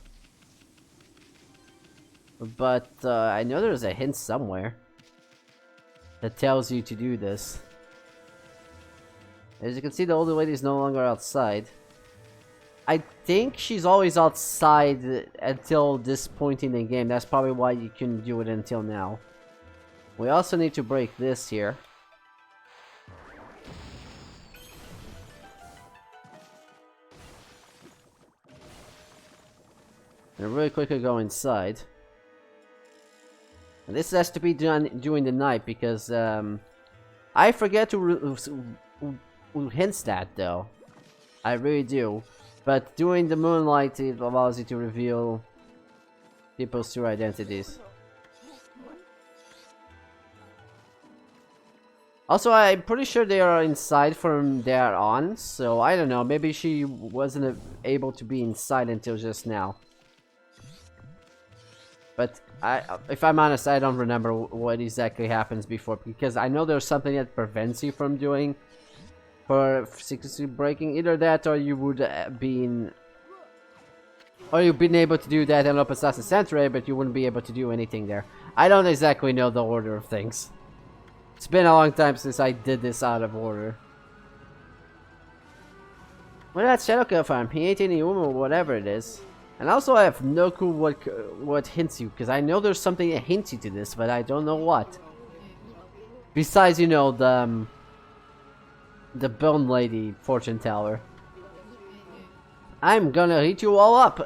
But, I know there's a hint somewhere that tells you to do this. As you can see, the older lady is no longer outside. I think she's always outside until this point in the game. That's probably why you couldn't do it until now. We also need to break this here. And really quickly go inside. And this has to be done during the night because I forget who hints that though. I really do. But during the moonlight it allows you to reveal people's true identities. Also, I'm pretty sure they are inside from there on, so I don't know, maybe she wasn't able to be inside until just now. But if I'm honest, I don't remember what exactly happens before, because I know there's something that prevents you from doing for secrecy breaking. Either that, or you would been, or you've been able to do that and open Assassin Sanctuary, but you wouldn't be able to do anything there. I don't exactly know the order of things. It's been a long time since I did this out of order. Well, that's Shadowkill Farm. He ain't any woman or whatever it is. And also, I have no clue what hints you, because I know there's something that hints you to this, but I don't know what. Besides, you know, the Bone Lady fortune teller. I'm gonna eat you all up.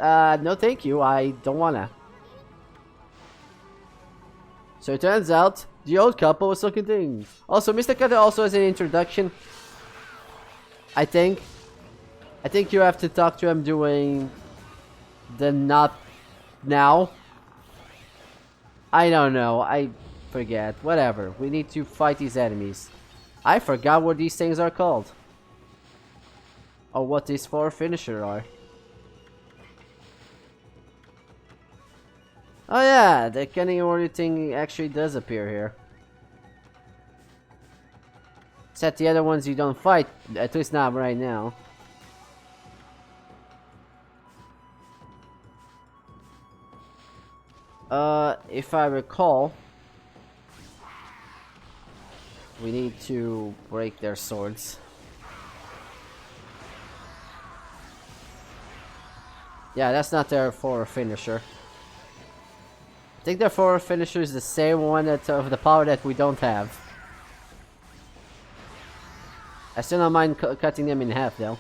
No thank you, I don't wanna. So it turns out, the old couple was looking things. Also, Mr. Cutter also has an introduction, I think. I think you have to talk to him doing the not now. I don't know. I forget. Whatever. We need to fight these enemies. I forgot what these things are called. Or what these 4 finishers are. Oh yeah, the Canine Warrior thing actually does appear here. Except the other ones you don't fight, at least not right now. If I recall, we need to break their swords. Yeah, that's not their 4 finisher. I think their 4 finisher is the same one that, of the power that we don't have. I still don't mind cutting them in half though.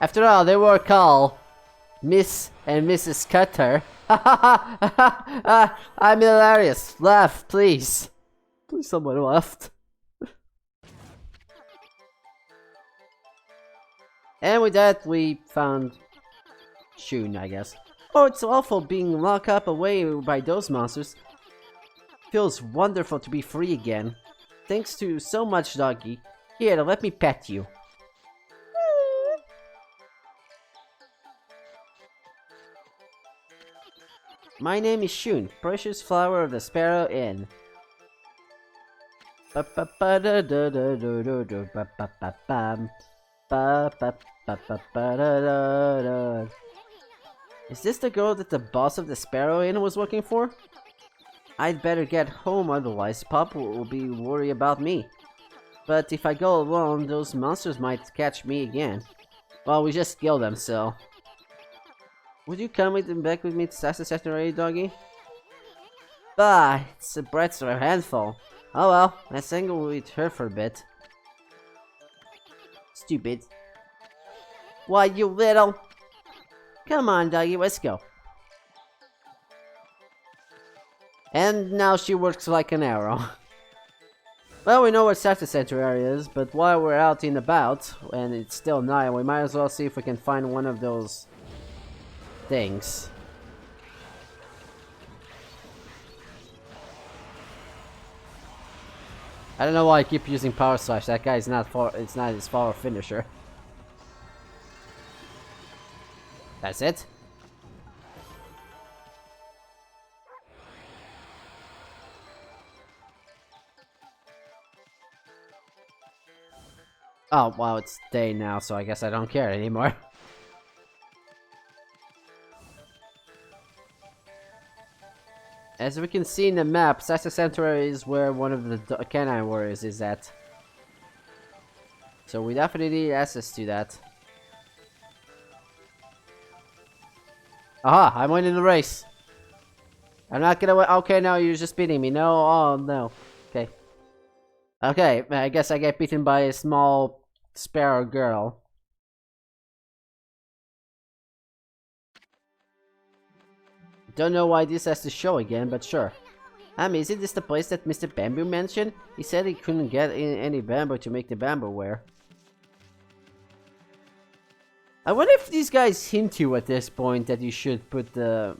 After all, they were called Miss and Mrs. Cutter. I'm hilarious. Laugh, please. Please, someone laughed. And with that, we found Shun, I guess. Oh, it's awful being locked up away by those monsters. Feels wonderful to be free again. Thanks to so much, doggy. Here, let me pet you. My name is Shun, precious flower of the Sparrow Inn. Is this the girl that the boss of the Sparrow Inn was looking for? I'd better get home, otherwise Pop will be worried about me. But if I go alone, those monsters might catch me again. Well, we just killed them, so... Would you come back with me to Saturday, doggy? Bah, it's a bread's a handful. Oh well, let's angle with her for a bit. Stupid. Why, you little... Come on, doggy, let's go. And now she works like an arrow. Well, we know what Starter Center area is, but while we're out and about, and it's still night, we might as well see if we can find one of those things. I don't know why I keep using Power Slash. That guy is not far. It's not his power finisher. That's it. Oh, well, it's day now, so I guess I don't care anymore. As we can see in the map, Sasa Sanctuary is where one of the Canine Warriors is at. So we definitely need access to that. Aha! I'm winning the race! I'm not gonna win. Okay, no, you're just beating me. No, oh no. Okay. Okay, I guess I get beaten by a small sparrow girl. Don't know why this has to show again, but sure. Isn't this the place that Mr. Bamboo mentioned? He said he couldn't get any bamboo to make the bamboo ware. I wonder if these guys hint you at this point that you should put the...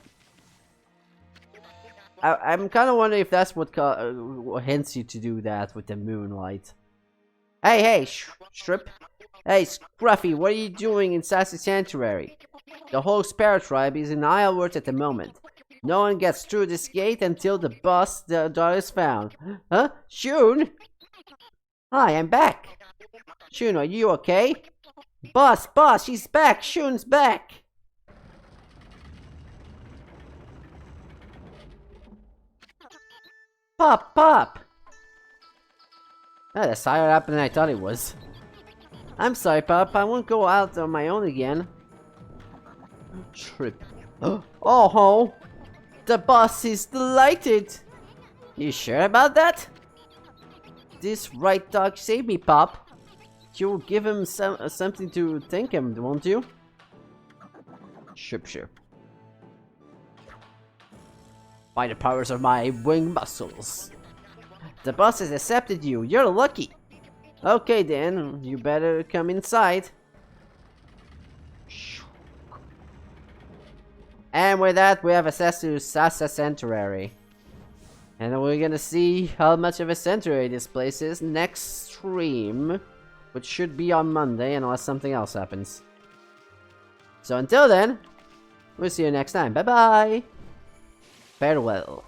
I'm kind of wondering if that's what hints you to do that with the moonlight. Hey, hey, Strip. Hey, Scruffy, what are you doing in Sassy Sanctuary? The whole Sparrow tribe is in Isleworth at the moment. No one gets through this gate until the boss is found. Huh? Shun? Hi, I'm back. Shun, are you okay? Boss, she's back. Shun's back. Pop. Oh, that's higher up than I thought it was. I'm sorry, Pop. I won't go out on my own again. Trip. Oh, the boss is delighted. You sure about that? This right dog saved me, Pop. You'll give him something to thank him, won't you? Sure. By the powers of my wing muscles. The boss has accepted you. You're lucky. Okay then, you better come inside. And with that, we have access to Sasa Sanctuary. And we're gonna see how much of a sanctuary this place is next stream, which should be on Monday unless something else happens. So until then, we'll see you next time. Bye bye! Farewell.